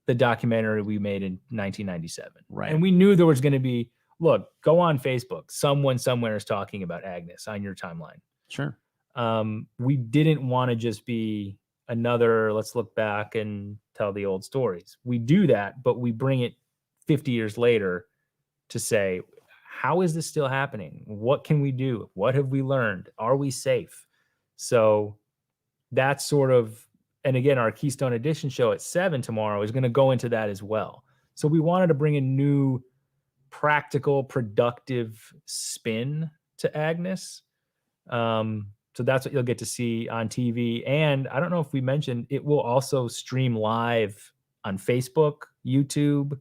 the documentary we made in 1997. Right. And we knew there was going to be, look, go on Facebook. Someone somewhere is talking about Agnes on your timeline. Sure. We didn't want to just be another, let's look back and tell the old stories. We do that, but we bring it 50 years later to say, how is this still happening? What can we do? What have we learned? Are we safe? So that's sort of, and again, our Keystone Edition show at 7 tomorrow is going to go into that as well. So we wanted to bring a new practical, productive spin to Agnes. So that's what you'll get to see on TV. And I don't know if we mentioned, it will also stream live on Facebook, YouTube.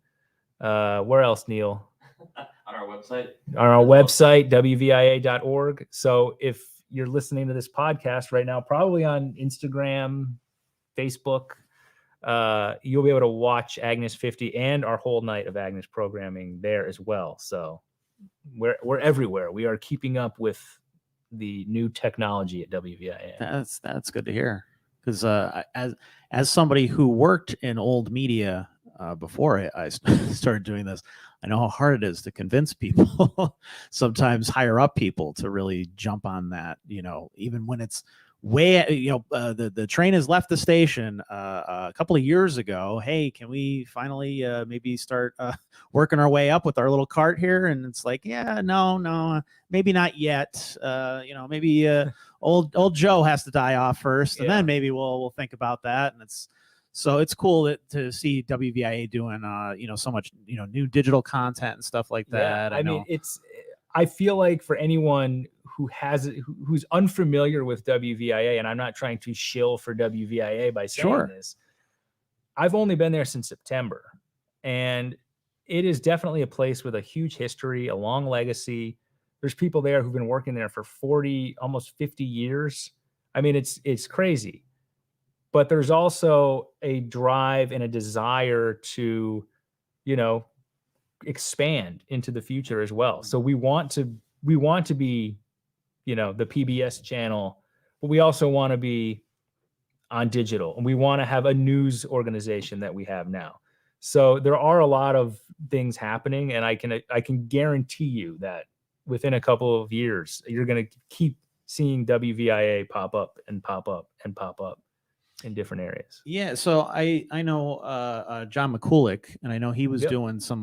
Where else, Neil? On our website. On our website, WVIA.org. So if you're listening to this podcast right now, probably on Instagram, Facebook, you'll be able to watch Agnes 50 and our whole night of Agnes programming there as well. So we're everywhere. We are keeping up with the new technology at WVIA. That's good to hear, because as somebody who worked in old media before I started doing this, I know how hard it is to convince people, sometimes higher up people, to really jump on that, even when it's way, the train has left the station a couple of years ago. Hey, can we finally maybe start working our way up with our little cart here? And it's like, yeah, no, maybe not yet. Maybe old Joe has to die off first, and then maybe we'll think about that. And it's cool to see WVIA doing so much new digital content and stuff like that. I mean, I feel like for anyone who's unfamiliar with WVIA, and I'm not trying to shill for WVIA by saying this, I've only been there since September, and it is definitely a place with a huge history, a long legacy. There's people there who've been working there for 40, almost 50 years. I mean, it's crazy. But there's also a drive and a desire to, expand into the future as well. So we want to be, the PBS channel, but we also want to be on digital, and we want to have a news organization that we have now. So there are a lot of things happening, and I can guarantee you that within a couple of years, you're going to keep seeing WVIA pop up and pop up and pop up in different areas. Yeah. So I know John McCulloch, and I know he was doing some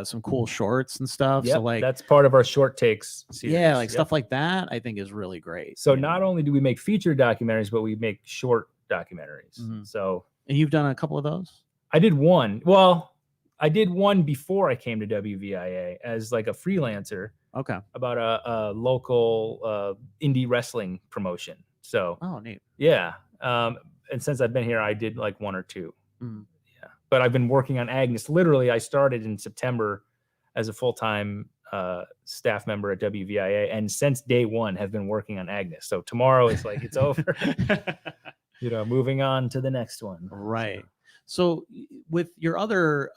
some cool shorts and stuff. Yep, so that's part of our short takes series. Yeah, stuff like that I think is really great. So not only do we make feature documentaries, but we make short documentaries. Mm-hmm. So, and you've done a couple of those? I did one. Well, I did one before I came to WVIA as like a freelancer. Okay. About a local indie wrestling promotion. So, neat. Yeah. And since I've been here, I did like one or two. Mm-hmm. Yeah. But I've been working on Agnes. Literally, I started in September as a full-time staff member at WVIA, and since day one have been working on Agnes. So tomorrow it's like it's over. Moving on to the next one. Right. So with your other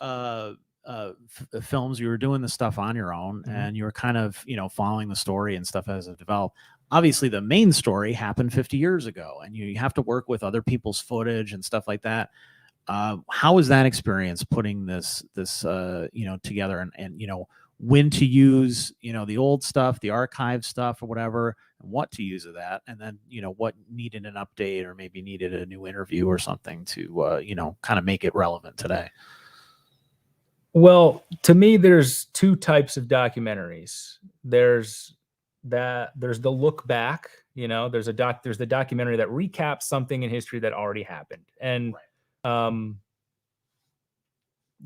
films, you were doing the stuff on your own, mm-hmm. and you were kind of following the story and stuff as it developed. Obviously, the main story happened 50 years ago, and you have to work with other people's footage and stuff like that. How was that experience putting this together, and when to use the old stuff, the archive stuff, or whatever, and what to use of that, and then what needed an update or maybe needed a new interview or something to kind of make it relevant today? Well, to me, there's two types of documentaries. There's the look back, there's the documentary that recaps something in history that already happened. And,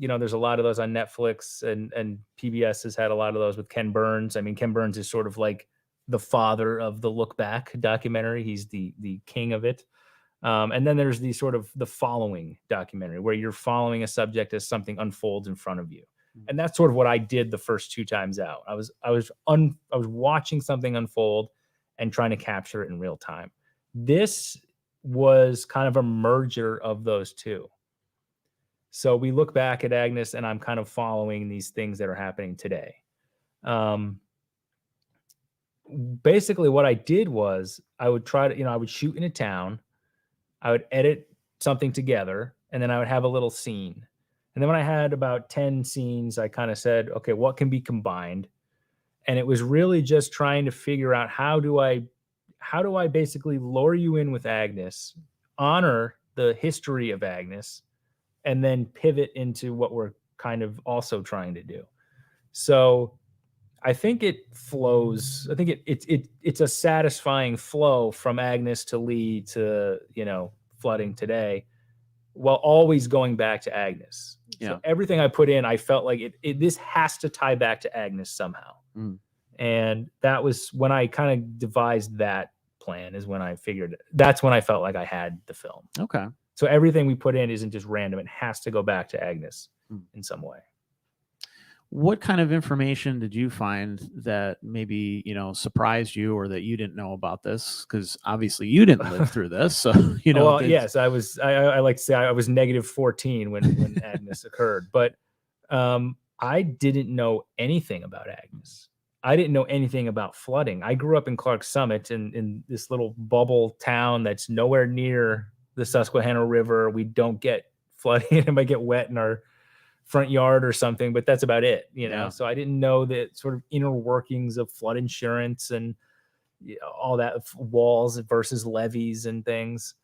there's a lot of those on Netflix, and PBS has had a lot of those with Ken Burns. I mean, Ken Burns is sort of like the father of the look back documentary. He's the king of it. And then there's the sort of the following documentary where you're following a subject as something unfolds in front of you. And that's sort of what I did the first two times out. I was watching something unfold and trying to capture it in real time. This was kind of a merger of those two. So we look back at Agnes, and I'm kind of following these things that are happening today. Basically what I did was I would try to, I would shoot in a town, I would edit something together, and then I would have a little scene. And then when I had about 10 scenes, I kind of said, okay, what can be combined? And it was really just trying to figure out how do I basically lure you in with Agnes, honor the history of Agnes, and then pivot into what we're kind of also trying to do. So I think it flows. I think it's a satisfying flow from Agnes to Lee to, flooding today, while always going back to Agnes. Yeah. So everything I put in, I felt like this has to tie back to Agnes somehow. Mm. And that was when I kind of devised that plan, is when I figured that's when I felt like I had the film. Okay. So everything we put in isn't just random. It has to go back to Agnes in some way. What kind of information did you find that maybe, surprised you, or that you didn't know about this? Because obviously you didn't live through this. So, Well, yes, I like to say I was -14 when Agnes occurred, but I didn't know anything about Agnes. I didn't know anything about flooding. I grew up in Clark Summit in this little bubble town that's nowhere near the Susquehanna River. We don't get flooding. It might get wet in our front yard or something, but that's about it, Yeah. So I didn't know the sort of inner workings of flood insurance and all that, walls versus levees and things.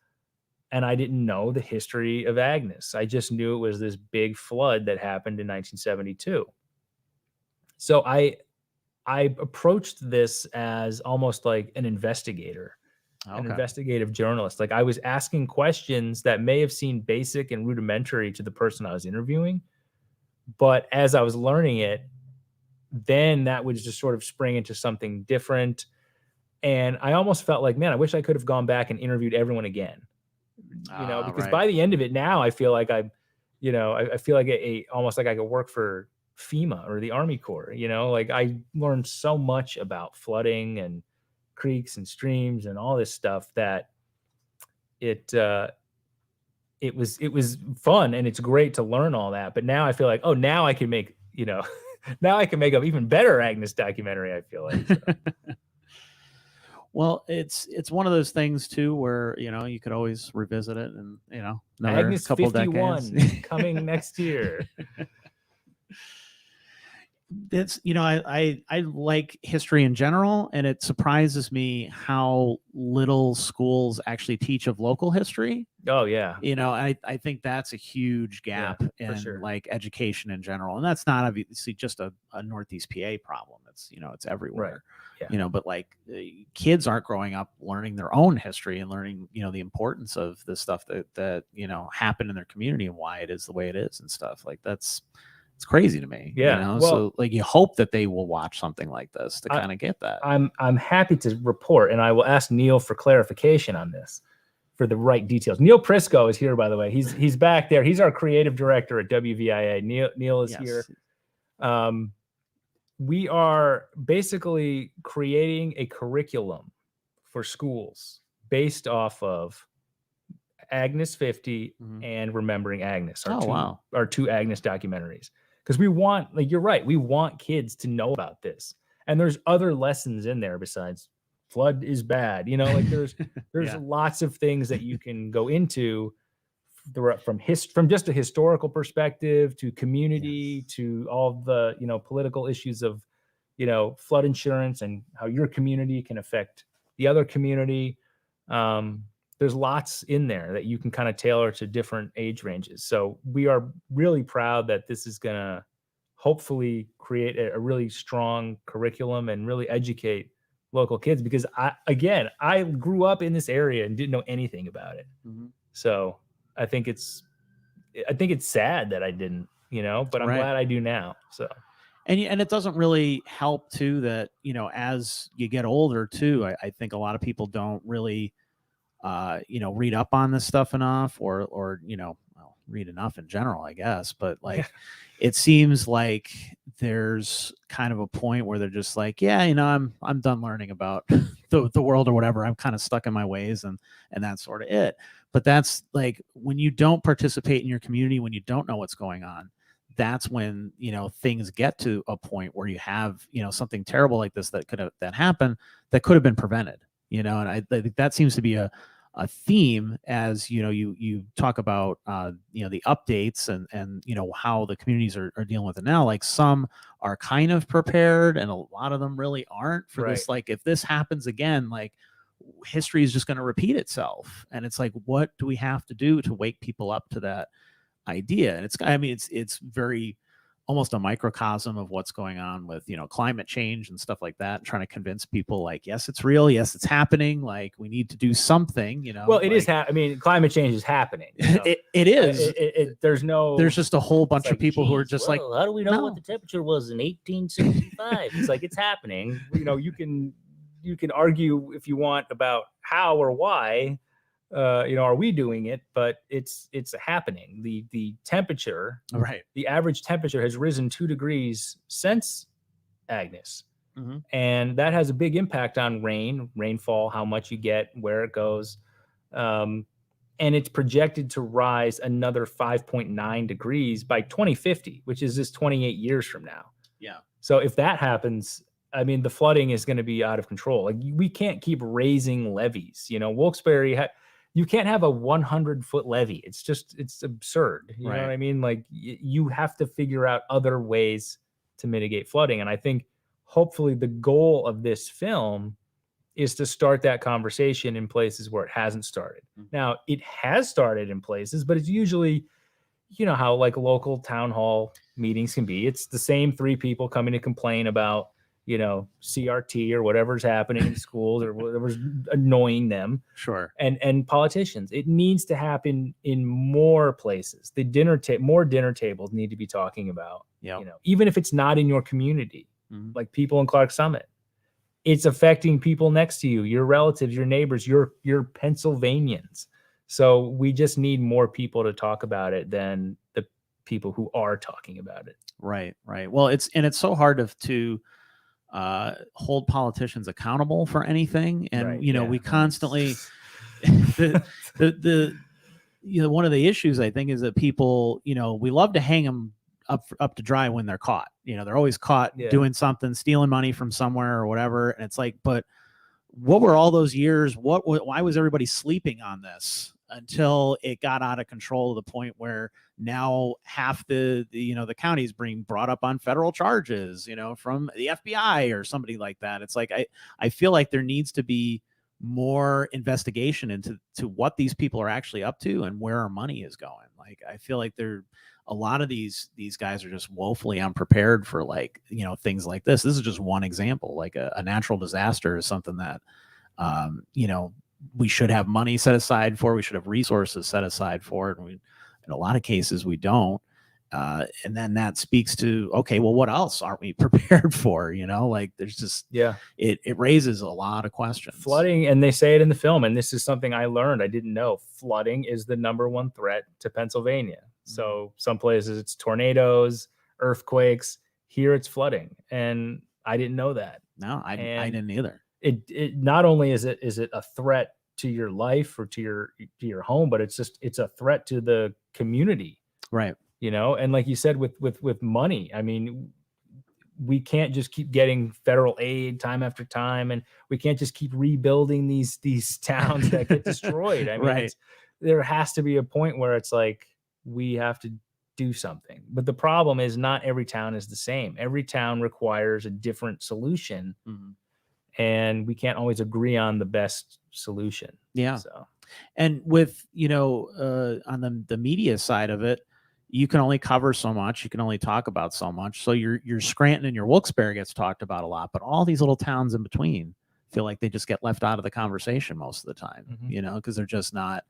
And I didn't know the history of Agnes. I just knew it was this big flood that happened in 1972. So I approached this as almost like an investigator, an investigative journalist. Like I was asking questions that may have seemed basic and rudimentary to the person I was interviewing, but as I was learning it, then that would just sort of spring into something different. And I almost felt like, man, I wish I could have gone back and interviewed everyone again, because by the end of it now, I feel like I feel like almost like I could work for FEMA or the Army Corps. Like I learned so much about flooding and creeks and streams and all this stuff that it was fun, and it's great to learn all that. But now I feel like, now I can make, now I can make an even better Agnes documentary, I feel like. So. Well, it's one of those things too where, you could always revisit it, and, another Agnes couple 51 decades coming next year. It's, I like history in general, and it surprises me how little schools actually teach of local history. Oh yeah. I think that's a huge gap in like education in general. And that's not obviously just a Northeast PA problem. It's, it's everywhere, but like kids aren't growing up learning their own history and learning, the importance of the stuff that happened in their community and why it is the way it is and stuff like that's. It's crazy to me. Yeah. So like you hope that they will watch something like this to kind of get that. I'm happy to report, and I will ask Neil for clarification on this for the right details. Neil Prisco is here, by the way. He's back there. He's our creative director at WVIA. Neil is here. We are basically creating a curriculum for schools based off of Agnes 50 and Remembering Agnes. Our two Agnes documentaries. Because we want, like, you're right, we want kids to know about this. And there's other lessons in there besides flood is bad. Like there's lots of things that you can go into from just a historical perspective to community to all the, political issues of, flood insurance and how your community can affect the other community. There's lots in there that you can kind of tailor to different age ranges. So we are really proud that this is going to hopefully create a really strong curriculum and really educate local kids, because I grew up in this area and didn't know anything about it. So I think it's sad that I didn't, but I'm glad I do now. So. And it doesn't really help too that, as you get older too, I think a lot of people don't really, read up on this stuff enough or read enough in general, I guess. But like, it seems like there's kind of a point where they're just like, I'm done learning about the world or whatever. I'm kind of stuck in my ways and that's sort of it. But that's like when you don't participate in your community, when you don't know what's going on, that's when, things get to a point where you have, something terrible like this that could have been prevented, and I think that seems to be a theme as, you talk about, the updates and how the communities are dealing with it now. Like some are kind of prepared and a lot of them really aren't for this. Like if this happens again, like history is just going to repeat itself. And it's like, what do we have to do to wake people up to that idea? And it's very almost a microcosm of what's going on with, climate change and stuff like that, and trying to convince people like, yes, it's real. Yes, it's happening. Like we need to do something, Well, it is. Climate change is happening. It is. There's just a whole bunch of people who are just like, how do we know what the temperature was in 1865? It's like, it's happening. You can argue if you want about how or why, are we doing it? But it's happening. The temperature, the average temperature has risen 2 degrees since Agnes. And that has a big impact on rainfall, how much you get, where it goes. And it's projected to rise another 5.9 degrees by 2050, which is just 28 years from now. Yeah. So if that happens, the flooding is going to be out of control. Like we can't keep raising levees. Wilkes-Barre you can't have a 100-foot levee. It's absurd. You know what I mean? Like you have to figure out other ways to mitigate flooding. And I think hopefully the goal of this film is to start that conversation in places where it hasn't started. Now it has started in places, but it's usually, how like local town hall meetings can be. It's the same 3 people coming to complain about, CRT or whatever's happening in schools or whatever's annoying them. Sure. And politicians. It needs to happen in more places. More dinner tables need to be talking about, even if it's not in your community, like people in Clark Summit. It's affecting people next to you, your relatives, your neighbors, your Pennsylvanians. So we just need more people to talk about it than the people who are talking about it. Right. Well, it's so hard to hold politicians accountable for anything, and we constantly the one of the issues I think is that people we love to hang them up to dry when they're caught. They're always caught doing something, stealing money from somewhere or whatever, and it's like, but what were all those years? Why was everybody sleeping on this until it got out of control to the point where now half the counties being brought up on federal charges, from the FBI or somebody like that. It's like, I feel like there needs to be more investigation into what these people are actually up to and where our money is going. Like, I feel like a lot of these guys are just woefully unprepared for things like this. This is just one example. Like a natural disaster is something that, we should have money set aside for, we should have resources set aside for it. And in a lot of cases we don't. And then that speaks to, okay, well, what else aren't we prepared for? There's just, it raises a lot of questions. Flooding, and they say it in the film, and this is something I learned, I didn't know. Flooding is the number one threat to Pennsylvania. So some places it's tornadoes, earthquakes. Here it's flooding, and I didn't know that. No, I didn't either. It not only is it a threat to your life or to your home, but it's a threat to the community, right? And like you said, with money, I mean, we can't just keep getting federal aid time after time, and we can't just keep rebuilding these towns that get destroyed. I mean, there has to be a point where it's like, we have to do something. But the problem is not every town is the same. Every town requires a different solution. Mm-hmm. And we can't always agree on the best solution. Yeah. So, and with, on the media side of it, you can only cover so much. You can only talk about so much. So your Scranton and your Wilkes-Barre gets talked about a lot, but all these little towns in between feel like they just get left out of the conversation most of the time, because they're just not,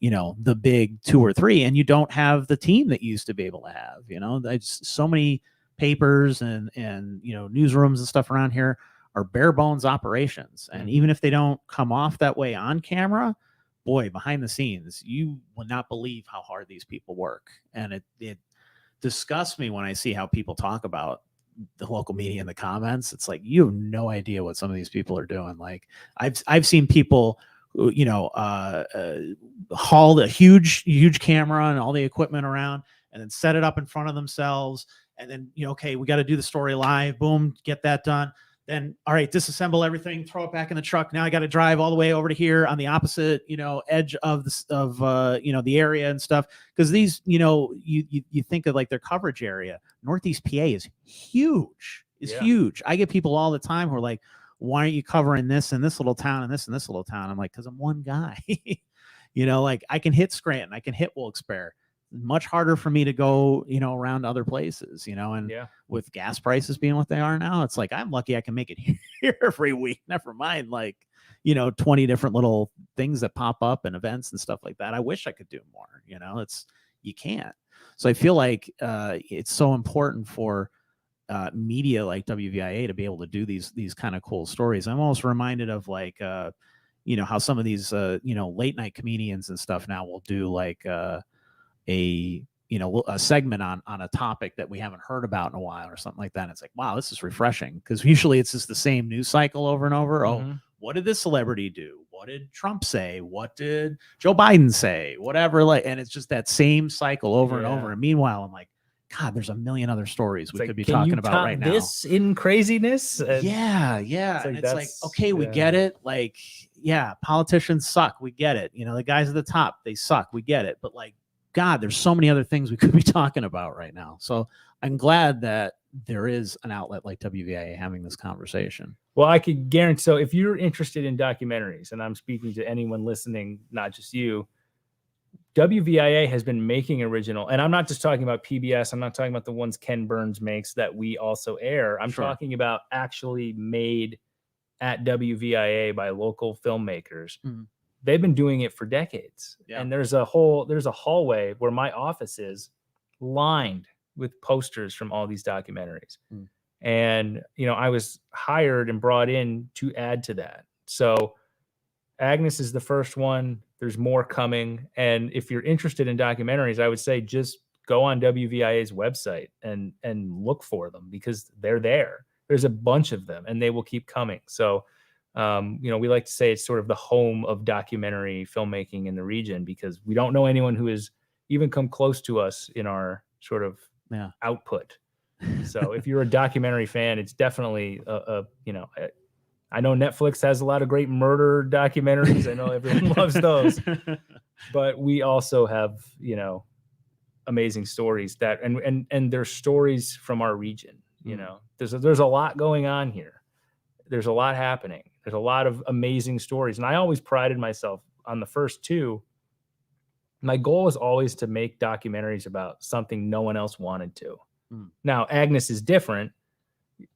the big 2 or 3, and you don't have the team that you used to be able to have. There's so many papers and newsrooms and stuff around here are bare bones operations. And even if they don't come off that way on camera, boy, behind the scenes, you will not believe how hard these people work. And it disgusts me when I see how people talk about the local media in the comments. It's like, you have no idea what some of these people are doing. Like I've seen people, haul the huge camera and all the equipment around and then set it up in front of themselves. And then, okay, we got to do the story live. Boom, get that done. Then, all right, disassemble everything, throw it back in the truck. Now I got to drive all the way over to here on the opposite, edge of the area and stuff. Because these, you think of like their coverage area. Northeast PA is huge. Huge. I get people all the time who are like, why aren't you covering this in this little town and this in this little town? I'm like, because I'm one guy. Like I can hit Scranton, I can hit Wilkes-Barre. Much harder for me to go, around other places, and with gas prices being what they are now, it's like, I'm lucky I can make it here every week. Never mind, 20 different little things that pop up and events and stuff like that. I wish I could do more, you can't. So I feel like it's so important for media like WVIA to be able to do these kind of cool stories. I'm almost reminded of how some of these, late night comedians and stuff now will do a segment on a topic that we haven't heard about in a while or something like that. And it's like, wow, this is refreshing, because usually it's just the same news cycle over and over. Oh, what did this celebrity do? What did Trump say? What did Joe Biden say? Whatever. And it's just that same cycle over and over. And meanwhile, I'm like, God, there's a million other stories we could be talking about right now. This in craziness. Yeah. It's like, okay, we get it. Like, yeah, politicians suck. We get it. The guys at the top, they suck. We get it. But God, there's so many other things we could be talking about right now. So I'm glad that there is an outlet like WVIA having this conversation. Well, I could guarantee. So if you're interested in documentaries, and I'm speaking to anyone listening, not just you, WVIA has been making original, and I'm not just talking about PBS. I'm not talking about the ones Ken Burns makes that we also air. I'm talking about actually made at WVIA by local filmmakers. Mm-hmm. They've been doing it for decades. Yeah. And there's a hallway where my office is lined with posters from all these documentaries. Mm. And, I was hired and brought in to add to that. So Agnes is the first one. There's more coming. And if you're interested in documentaries, I would say just go on WVIA's website and look for them, because they're there. There's a bunch of them, and they will keep coming. So, we like to say it's sort of the home of documentary filmmaking in the region, because we don't know anyone who has even come close to us in our sort of output. So if you're a documentary fan, it's definitely I know Netflix has a lot of great murder documentaries. I know everyone loves those, but we also have, amazing stories that, and they're stories from our region. There's a lot going on here. There's a lot happening. There's a lot of amazing stories. And I always prided myself on the first two. My goal was always to make documentaries about something no one else wanted to. Now, Agnes is different.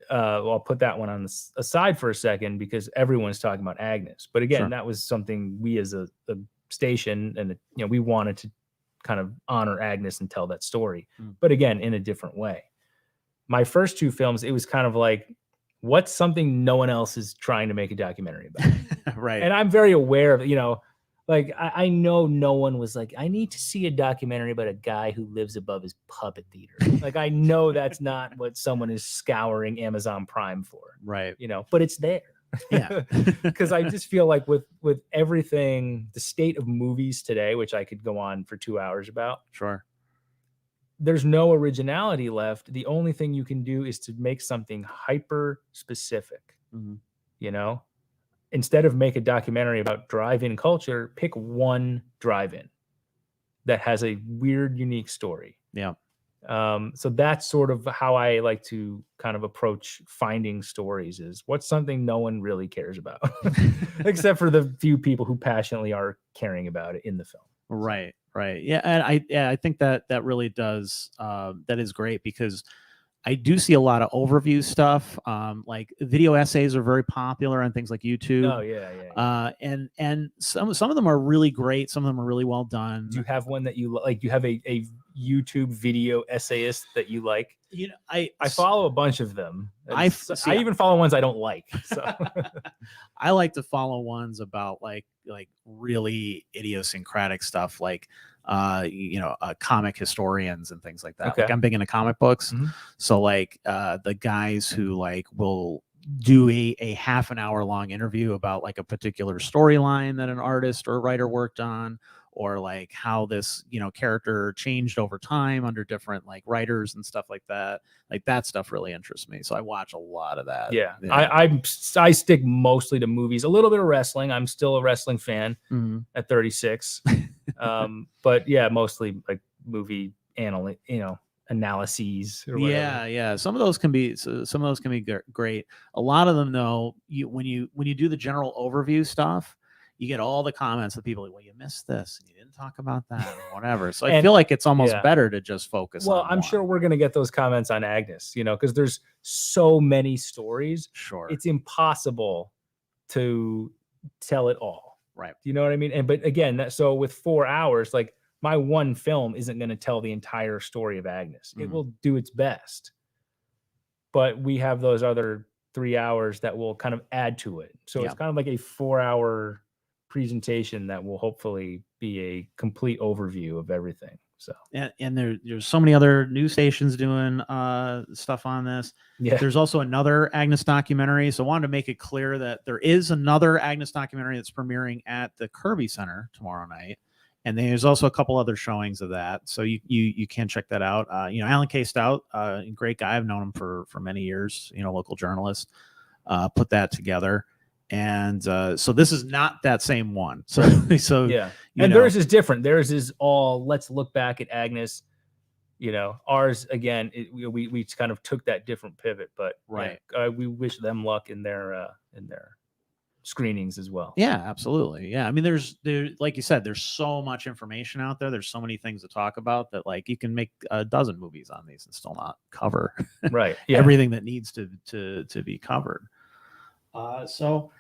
I'll put that one on the aside for a second, because everyone's talking about Agnes. But again, that was something we as a station, and we wanted to kind of honor Agnes and tell that story. But again, in a different way. My first two films, it was kind of like, what's something no one else is trying to make a documentary about? Right. And I'm very aware of, like, I know no one was like, I need to see a documentary about a guy who lives above his puppet theater. Like, I know that's not what someone is scouring Amazon Prime for. Right. But it's there. Yeah. Because I just feel like with everything, the state of movies today, which I could go on for 2 hours about. Sure. There's no originality left. The only thing you can do is to make something hyper specific. Instead of make a documentary about drive-in culture, pick one drive-in that has a weird, unique story. Yeah. So that's sort of how I like to kind of approach finding stories, is what's something no one really cares about, except for the few people who passionately are caring about it in the film. Right. Right. Yeah. And I think that really does, that is great, because I do see a lot of overview stuff. Like video essays are very popular on things like YouTube. Oh yeah. And some of them are really great. Some of them are really well done. Do you have one that you like? Do you have a YouTube video essayist that you like? I follow a bunch of them. I even follow ones I don't like. So I like to follow ones about like really idiosyncratic stuff, like comic historians and things like that. Okay. Like, I'm big into comic books. So like the guys who like will do a half an hour long interview about like a particular storyline that an artist or writer worked on, or like how this character changed over time under different like writers and stuff like that. Like, that stuff really interests me, so I watch a lot of that. Yeah. I stick mostly to movies, a little bit of wrestling. I'm still a wrestling fan at 36. But yeah, mostly like movie analyses or whatever. Yeah. Some of those can be great. A lot of them, though, when you do the general overview stuff, you get all the comments of people like, well, you missed this and you didn't talk about that or whatever. So I feel like it's almost better to just focus on I'm sure we're going to get those comments on Agnes, because there's so many stories. Sure. It's impossible to tell it all. Right. Do you know what I mean? But again, so with 4 hours, like, my one film isn't going to tell the entire story of Agnes. It will do its best. But we have those other 3 hours that will kind of add to it. So it's kind of like a 4 hour presentation that will hopefully be a complete overview of everything. So and there's so many other news stations doing stuff on this. Yeah. There's also another Agnes documentary. So I wanted to make it clear that there is another Agnes documentary that's premiering at the Kirby Center tomorrow night. And there's also a couple other showings of that. So you can check that out. Alan K. Stout, great guy. I've known him for many years, local journalist, put that together. And so this is not that same one. So yeah. And theirs is different. Theirs is all, let's look back at Agnes. Ours, again, we kind of took that different pivot, but right. We wish them luck in their screenings as well. Yeah, absolutely. Yeah. I mean, there's like you said, there's so much information out there. There's so many things to talk about that, like, you can make a dozen movies on these and still not cover right. Yeah. everything that needs to be covered. So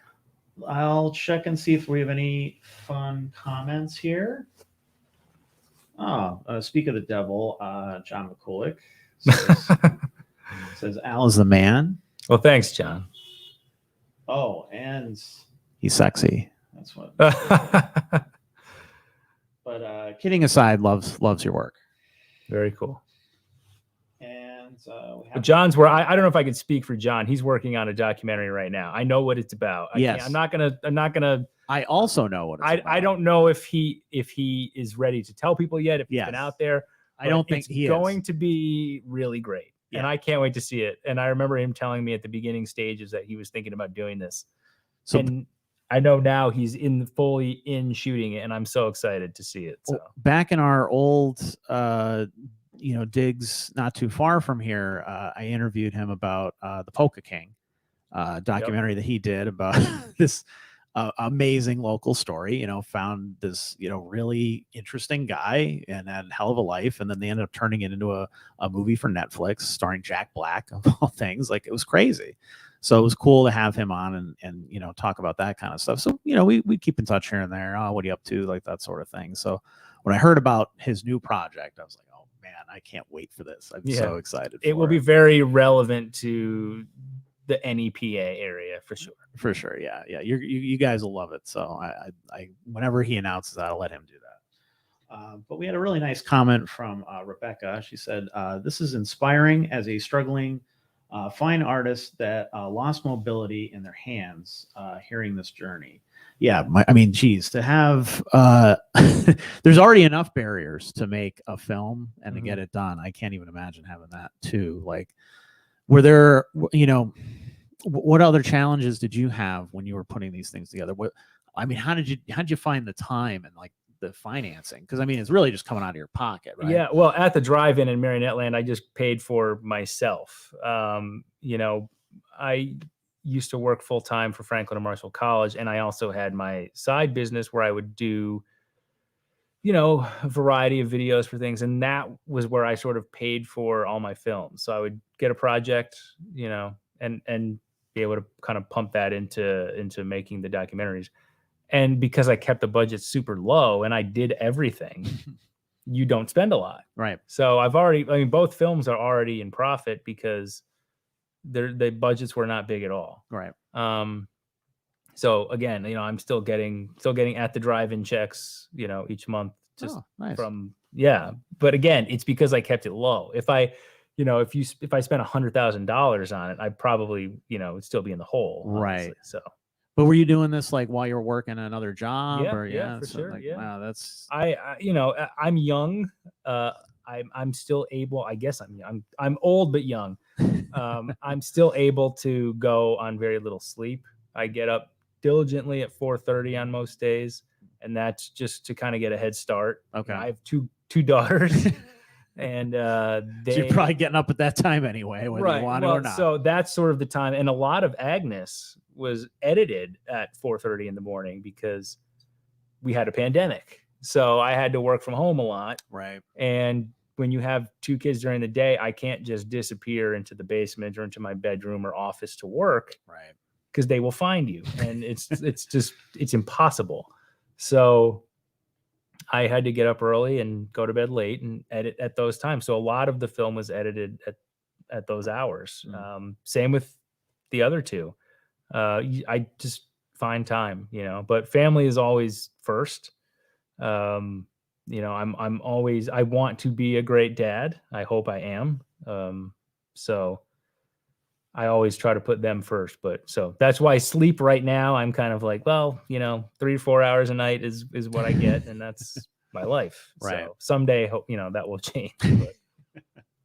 I'll check and see if we have any fun comments here. Speak of the devil, John McCulloch says Al is the man. Well, thanks, John. Oh, and he's sexy. That's what. But kidding aside, loves your work. Very cool. And but John's where I don't know if I could speak for John. He's working on a documentary right now. I know what it's about. I'm not gonna. I also know what it's about. I don't know if he is ready to tell people yet. If he's been out there, I don't think it's going to be really great. Yeah. And I can't wait to see it. And I remember him telling me at the beginning stages that he was thinking about doing this. And I know now he's fully in shooting it, and I'm so excited to see it. So back in our old, digs not too far from here, I interviewed him about the Polka King documentary that he did about this amazing local story. Found this really interesting guy and had a hell of a life, and then they ended up turning it into a movie for Netflix starring Jack Black of all things. Like, it was crazy. So it was cool to have him on and talk about that kind of stuff. So we keep in touch here and there. Oh, what are you up to? Like, that sort of thing. So when I heard about his new project, I was like, oh man, I can't wait for this. I'm so excited. It will be very relevant to the NEPA area for sure. For sure, yeah. You guys will love it. So I whenever he announces that, I'll let him do that. But we had a really nice comment from Rebecca. She said, "This is inspiring as a struggling fine artist that lost mobility in their hands. Hearing this journey, geez, to have there's already enough barriers to make a film and to get it done. I can't even imagine having that too. Like, were there, what other challenges did you have when you were putting these things together? How did you find the time and like the financing? Because it's really just coming out of your pocket, right? Yeah. Well, at the drive-in in Marionette Land, I just paid for myself. I used to work full time for Franklin and Marshall College, and I also had my side business where I would do a variety of videos for things. And that was where I sort of paid for all my films. So I would get a project, and be able to kind of pump that into making the documentaries. And because I kept the budget super low and I did everything, you don't spend a lot. Right. So both films are already in profit because the budgets were not big at all. Right. So again, I'm still getting at the drive-in checks, each month just nice. But again, it's because I kept it low. If I spent $100,000 on it, I'd probably, it'd still be in the hole. Honestly. Right. So, but were you doing this like while you were working another job? Yeah, for sure. Like, wow, that's, I'm young. I'm still able, I guess I'm old, but young. I'm still able to go on very little sleep. I get up diligently at 4:30 on most days, and that's just to kind of get a head start. Okay. I have two daughters, and so you're probably getting up at that time anyway, whether you want it or not. So that's sort of the time, and a lot of Agnes was edited at 4:30 in the morning because we had a pandemic. So I had to work from home a lot. Right. And when you have two kids during the day, I can't just disappear into the basement or into my bedroom or office to work. Right. Because they will find you, and it's impossible. So I had to get up early and go to bed late and edit at those times. So a lot of the film was edited at those hours. Same with the other two. I just find time, but family is always first. I'm always, I want to be a great dad. I hope I am. So I always try to put them first, but so that's why sleep right now, I'm kind of like, 3 to 4 hours a night is what I get. And that's my life. Right. So someday, that will change. But.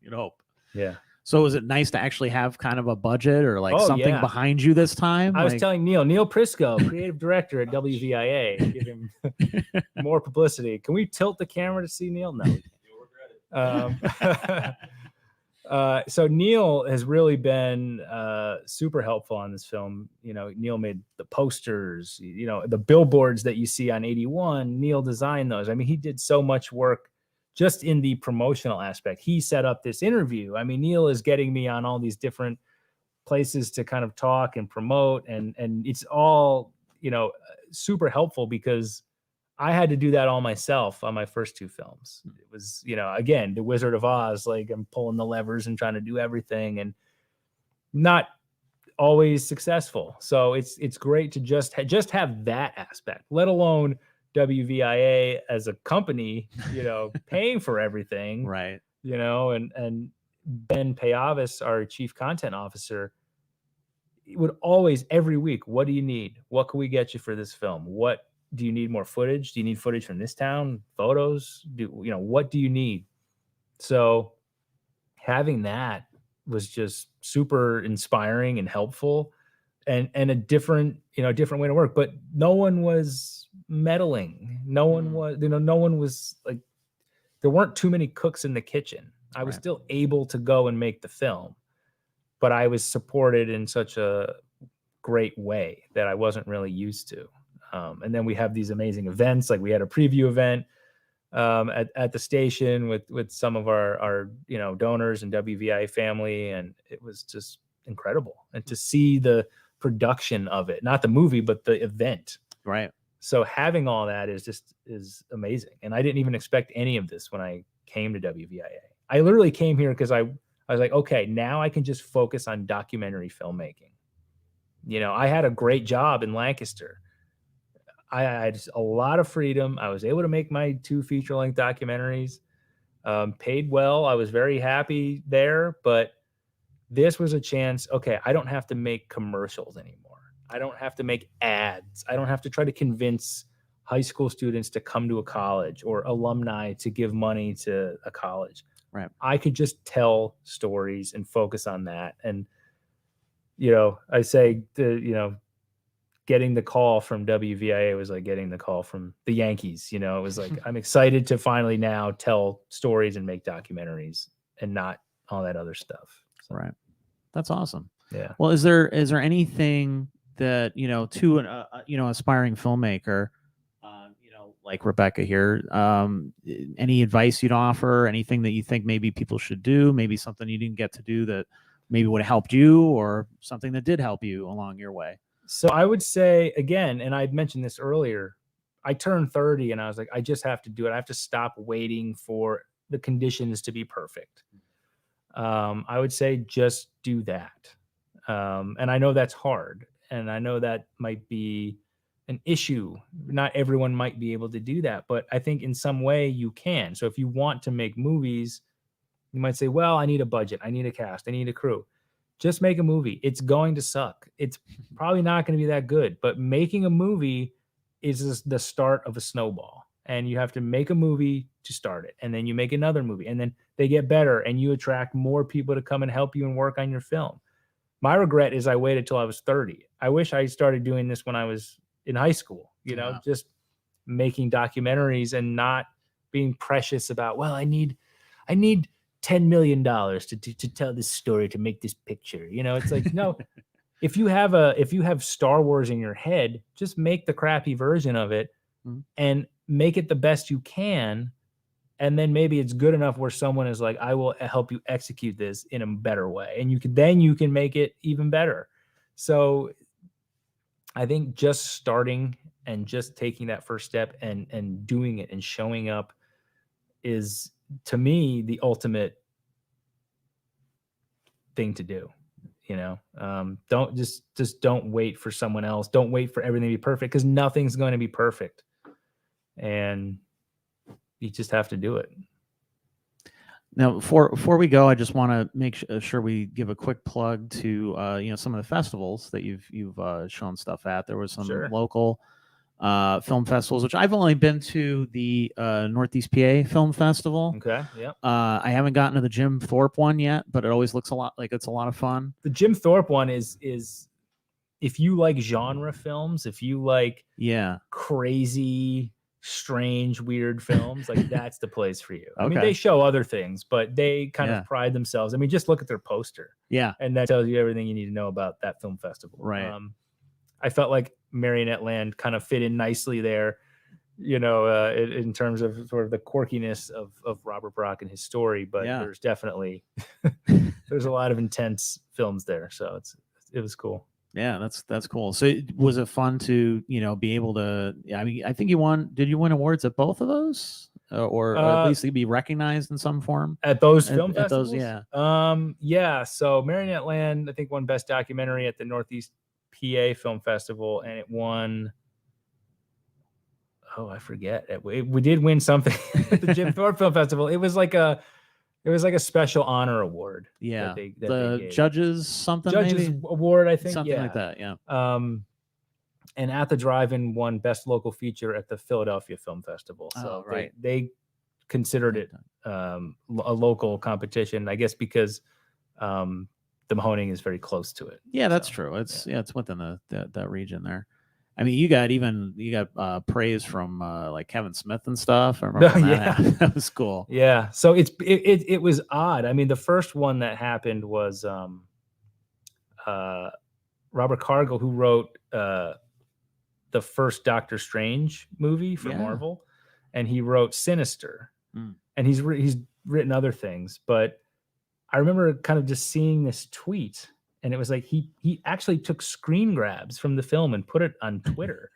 You'd hope. Yeah. So is it nice to actually have kind of a budget or like something behind you this time? I was telling Neil Prisco, creative director at WVIA, give him more publicity. Can we tilt the camera to see Neil? No. You'll regret it. So Neil has really been super helpful on this film. Neil made the posters, the billboards that you see on 81. Neil designed those. He did so much work just in the promotional aspect. He set up this interview. Neil is getting me on all these different places to kind of talk and promote. And it's all, super helpful because I had to do that all myself on my first two films. It was, again, the Wizard of Oz, like I'm pulling the levers and trying to do everything and not always successful. So it's great to just have that aspect, let alone WVIA as a company, paying for everything. Right. and Ben Payavis, our chief content officer, would always, every week, what do you need? What can we get you for this film? What do you need? More footage? Do you need footage from this town? Photos? What do you need? So having that was just super inspiring and helpful, and a different way to work. But no one was meddling. No one was like, there weren't too many cooks in the kitchen. I was still able to go and make the film, but I was supported in such a great way that I wasn't really used to. And then we have these amazing events. Like we had a preview event at the station with some of our donors and WVIA family, and it was just incredible. And to see the production of it, not the movie, but the event. Right. So having all that is amazing. And I didn't even expect any of this when I came to WVIA. I literally came here because I was like, okay, now I can just focus on documentary filmmaking. I had a great job in Lancaster. I had a lot of freedom. I was able to make my 2 feature-length documentaries, paid well. I was very happy there, but this was a chance. Okay, I don't have to make commercials anymore. I don't have to make ads. I don't have to try to convince high school students to come to a college or alumni to give money to a college. Right. I could just tell stories and focus on that. And, I say, getting the call from WVIA was like getting the call from the Yankees. It was like, I'm excited to finally now tell stories and make documentaries and not all that other stuff. So, right. That's awesome. Yeah. Well, is there anything that, to an, aspiring filmmaker, like Rebecca here, any advice you'd offer, anything that you think maybe people should do, maybe something you didn't get to do that maybe would have helped you, or something that did help you along your way? So I would say, again, and I'd mentioned this earlier, I turned 30 and I was like, I just have to do it. I have to stop waiting for the conditions to be perfect. I would say just do that. And I know that's hard. And I know that might be an issue. Not everyone might be able to do that, but I think in some way you can. So if you want to make movies, you might say, well, I need a budget. I need a cast. I need a crew. Just make a movie. It's going to suck. It's probably not going to be that good, but making a movie is the start of a snowball. And you have to make a movie to start it. And then you make another movie, and then they get better, and you attract more people to come and help you and work on your film. My regret is I waited till I was 30. I wish I started doing this when I was in high school, just making documentaries and not being precious about, well, I need $10 million to tell this story, to make this picture. It's like, no, if you have Star Wars in your head, just make the crappy version of it and make it the best you can. And then maybe it's good enough where someone is like, I will help you execute this in a better way. And you can make it even better. So I think just starting and just taking that first step and doing it and showing up is, to me, the ultimate thing to do. Don't just don't wait for someone else. Don't wait for everything to be perfect, because nothing's going to be perfect. And you just have to do it. Now, before we go, I just want to make sure we give a quick plug to some of the festivals that you've shown stuff at. There was some local film festivals, which I've only been to the Northeast PA Film Festival. Okay, yeah. I haven't gotten to the Jim Thorpe one yet, but it always looks a lot like it's a lot of fun. The Jim Thorpe one is if you like genre films, if you like crazy, strange, weird films, like that's the place for you. Okay. I mean, they show other things, but they kind of pride themselves. I mean, just look at their poster. Yeah. And that tells you everything you need to know about that film festival. Right. I felt like Marionette Land kind of fit in nicely there, in terms of sort of the quirkiness of Robert Brock and his story, but there's definitely, there's a lot of intense films there. So it was cool. Yeah, that's cool. So was it fun to, be able to, I mean, I think did you win awards at both of those? Or at least be recognized in some form? At those film festivals? Yeah. So Marionette Land, I think, won Best Documentary at the Northeast PA Film Festival, and it won, I forget. We did win something at the Jim Thorpe Film Festival. It was like It was like a special honor award. Yeah. That the they gave. judges Judges maybe? award, I think. Something yeah. like that. Yeah. And At the Drive-In won Best Local Feature at the Philadelphia Film Festival. So right. they considered it a local competition, I guess, because the Mahoning is very close to it. Yeah, that's true. It's it's within that region there. I mean, you got praise from like Kevin Smith and stuff. I remember that. That was cool. Yeah. So it was odd. I mean, the first one that happened was Robert Cargill, who wrote the first Doctor Strange movie for Marvel, and he wrote Sinister, and he's written other things. But I remember kind of just seeing this tweet, and it was like he actually took screen grabs from the film and put it on Twitter,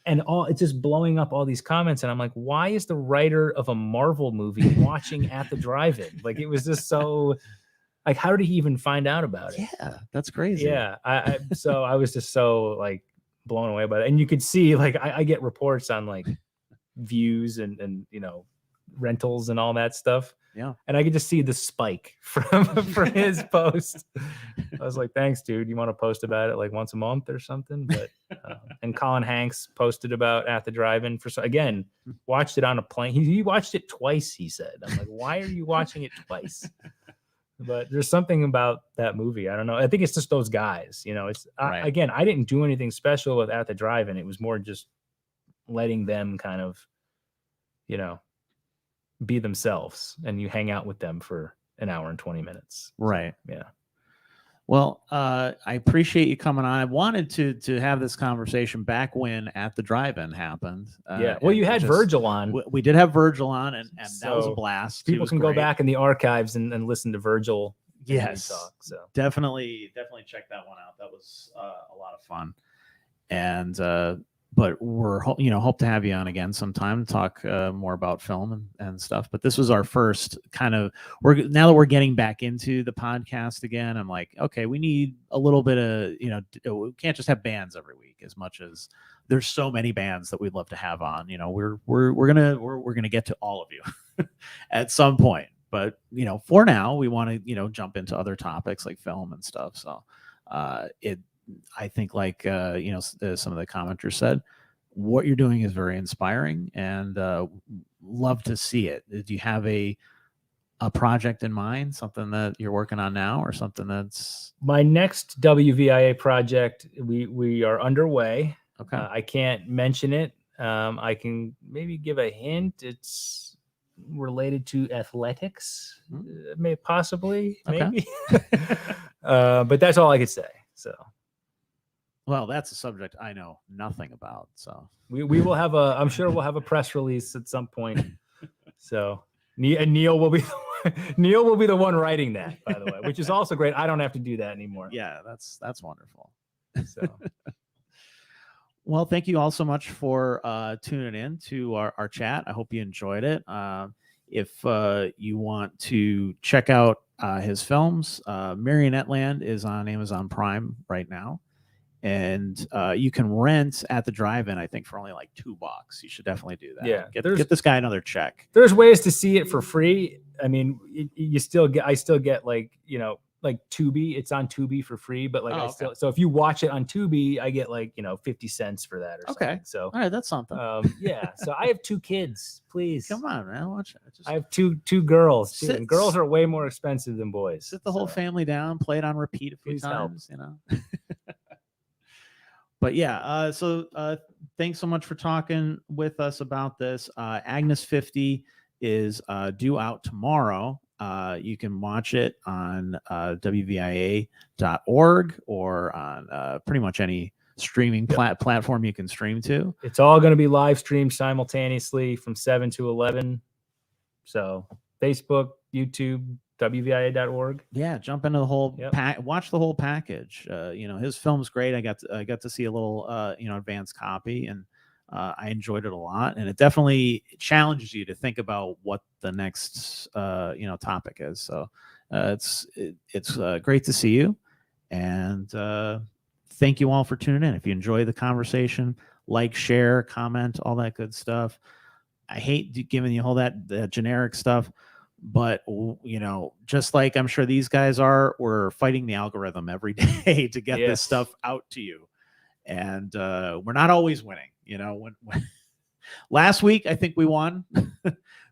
and it's just blowing up all these comments. And I'm like, why is the writer of a Marvel movie watching At the Drive-In? Like, it was just so. Like, how did he even find out about it? Yeah, that's crazy. Yeah, so I was just so like blown away by it. And you could see, like, I get reports on like views and rentals and all that stuff. Yeah, and I could just see the spike from his post. I was like, thanks, dude. You want to post about it like once a month or something? But and Colin Hanks posted about At the Drive-In again. Watched it on a plane. He watched it twice. He said, "I'm like, why are you watching it twice?" But there's something about that movie. I don't know. I think it's just those guys. It's right. Again, I didn't do anything special with At the Drive-In. It was more just letting them kind of, be themselves, and you hang out with them for an hour and 20 minutes. Right. So, yeah. Well, I appreciate you coming on. I wanted to have this conversation back when At the Drive-In happened. Well, you had Virgil on. We did have Virgil on, and so that was a blast. People can go back in the archives and listen to Virgil. Yes, talk, so definitely check that one out. That was a lot of fun. And but we're hope to have you on again sometime to talk more about film and stuff. But this was our first kind of now that we're getting back into the podcast again. I'm like, okay, we need a little bit of we can't just have bands every week as much as there's so many bands that we'd love to have on. We're gonna get to all of you at some point. But for now, we want to jump into other topics like film and stuff. So I think like some of the commenters said, what you're doing is very inspiring, and love to see it. Do you have a project in mind, something that you're working on now, or something that's my next WVIA project? We are underway. Okay. I can't mention it. I can maybe give a hint. It's related to athletics, possibly, maybe. But that's all I could say. So. Well, that's a subject I know nothing about. So we will have I'm sure we'll have a press release at some point. So Neil will be the one writing that, by the way, which is also great. I don't have to do that anymore. Yeah, that's wonderful. So. Well, thank you all so much for tuning in to our chat. I hope you enjoyed it. If you want to check out his films, Marionette Land is on Amazon Prime right now. And you can rent At the Drive-In, I think, for only like $2. You should definitely do that. Yeah, get this guy another check. There's ways to see it for free. I mean, I still get like Tubi. It's on Tubi for free, but like so if you watch it on Tubi, I get like 50 cents for that or something. Okay. So all right, that's something. Yeah. So I have 2 kids. Please come on, man. Watch it. I have two girls too, and girls are way more expensive than boys. Sit the whole family down, play it on repeat a few times. But yeah, so thanks so much for talking with us about this. Agnes 50 is due out tomorrow. You can watch it on WVIA.org or on pretty much any streaming platform you can stream to. It's all going to be live streamed simultaneously from 7 to 11. So Facebook, YouTube, WVIA.org. Yeah, jump into the whole watch the whole package. His film's great. I got to see a little advanced copy, and I enjoyed it a lot. And it definitely challenges you to think about what the next topic is. So it's great to see you, and thank you all for tuning in. If you enjoy the conversation, like, share, comment, all that good stuff. I hate giving you all that generic stuff. But, just like I'm sure these guys are, we're fighting the algorithm every day to get this stuff out to you. And we're not always winning. When last week, I think we won,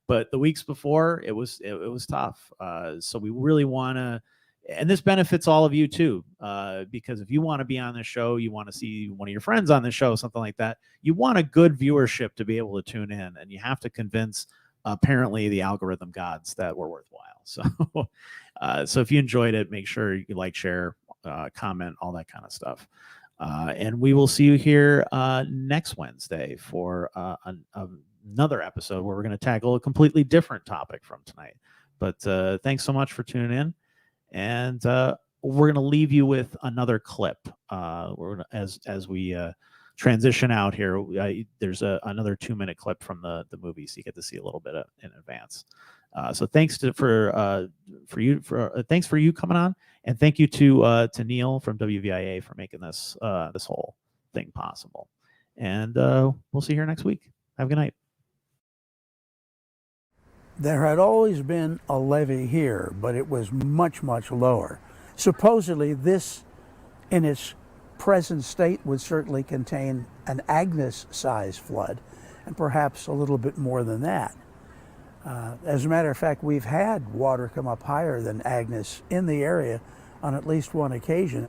but the weeks before it was tough. So we really want to, and this benefits all of you too, because if you want to be on the show, you want to see one of your friends on the show, something like that, you want a good viewership to be able to tune in, and you have to convince apparently the algorithm gods that we're worthwhile. So, so if you enjoyed it, make sure you like, share, comment, all that kind of stuff. And we will see you here next Wednesday for another episode where we're going to tackle a completely different topic from tonight. But thanks so much for tuning in. And we're going to leave you with another clip. As we transition out here, there's another 2-minute clip from the movie, so you get to see a little bit in advance. So thanks for you coming on, and thank you to Neil from WVIA for making this whole thing possible. And we'll see you here next week. Have a good night. There had always been a levee here, but it was much, much lower. Supposedly this, in its present state, would certainly contain an Agnes-sized flood, and perhaps a little bit more than that. As a matter of fact, we've had water come up higher than Agnes in the area on at least one occasion.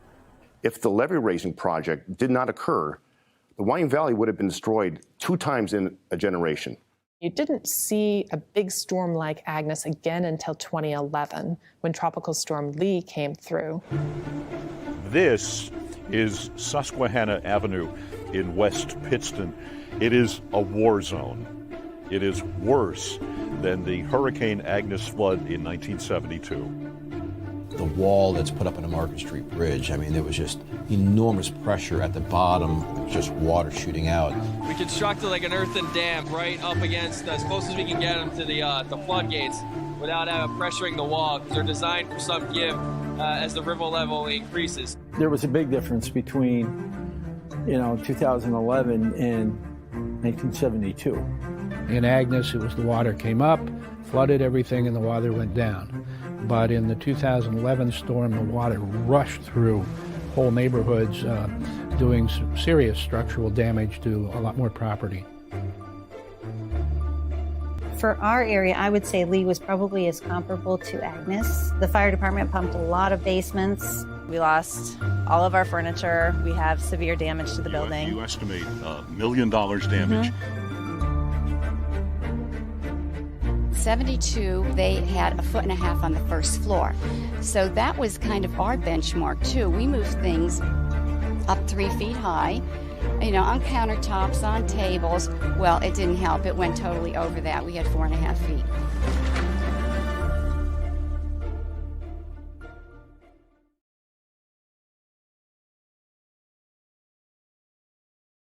If the levee raising project did not occur, the Wyoming Valley would have been destroyed 2 times in a generation. You didn't see a big storm like Agnes again until 2011, when Tropical Storm Lee came through. This is Susquehanna Avenue in West Pittston. It is a war zone. It is worse than the Hurricane Agnes flood in 1972. The wall that's put up on the Market Street Bridge, I mean, there was just enormous pressure at the bottom, just water shooting out. We constructed like an earthen dam right up against, as close as we can get them to the floodgates without pressuring the wall, because they're designed for some give as the river level increases. There was a big difference between, 2011 and 1972. In Agnes, it was the water came up, flooded everything, and the water went down. But in the 2011 storm, the water rushed through whole neighborhoods, doing serious structural damage to a lot more property. For our area, I would say Lee was probably as comparable to Agnes. The fire department pumped a lot of basements. We lost all of our furniture. We have severe damage to the building. You estimate $1 million damage. Mm-hmm. 72, they had 1.5 feet on the first floor. So that was kind of our benchmark too. We moved things up 3 feet high, on countertops, on tables. Well, it didn't help. It went totally over that. We had 4.5 feet.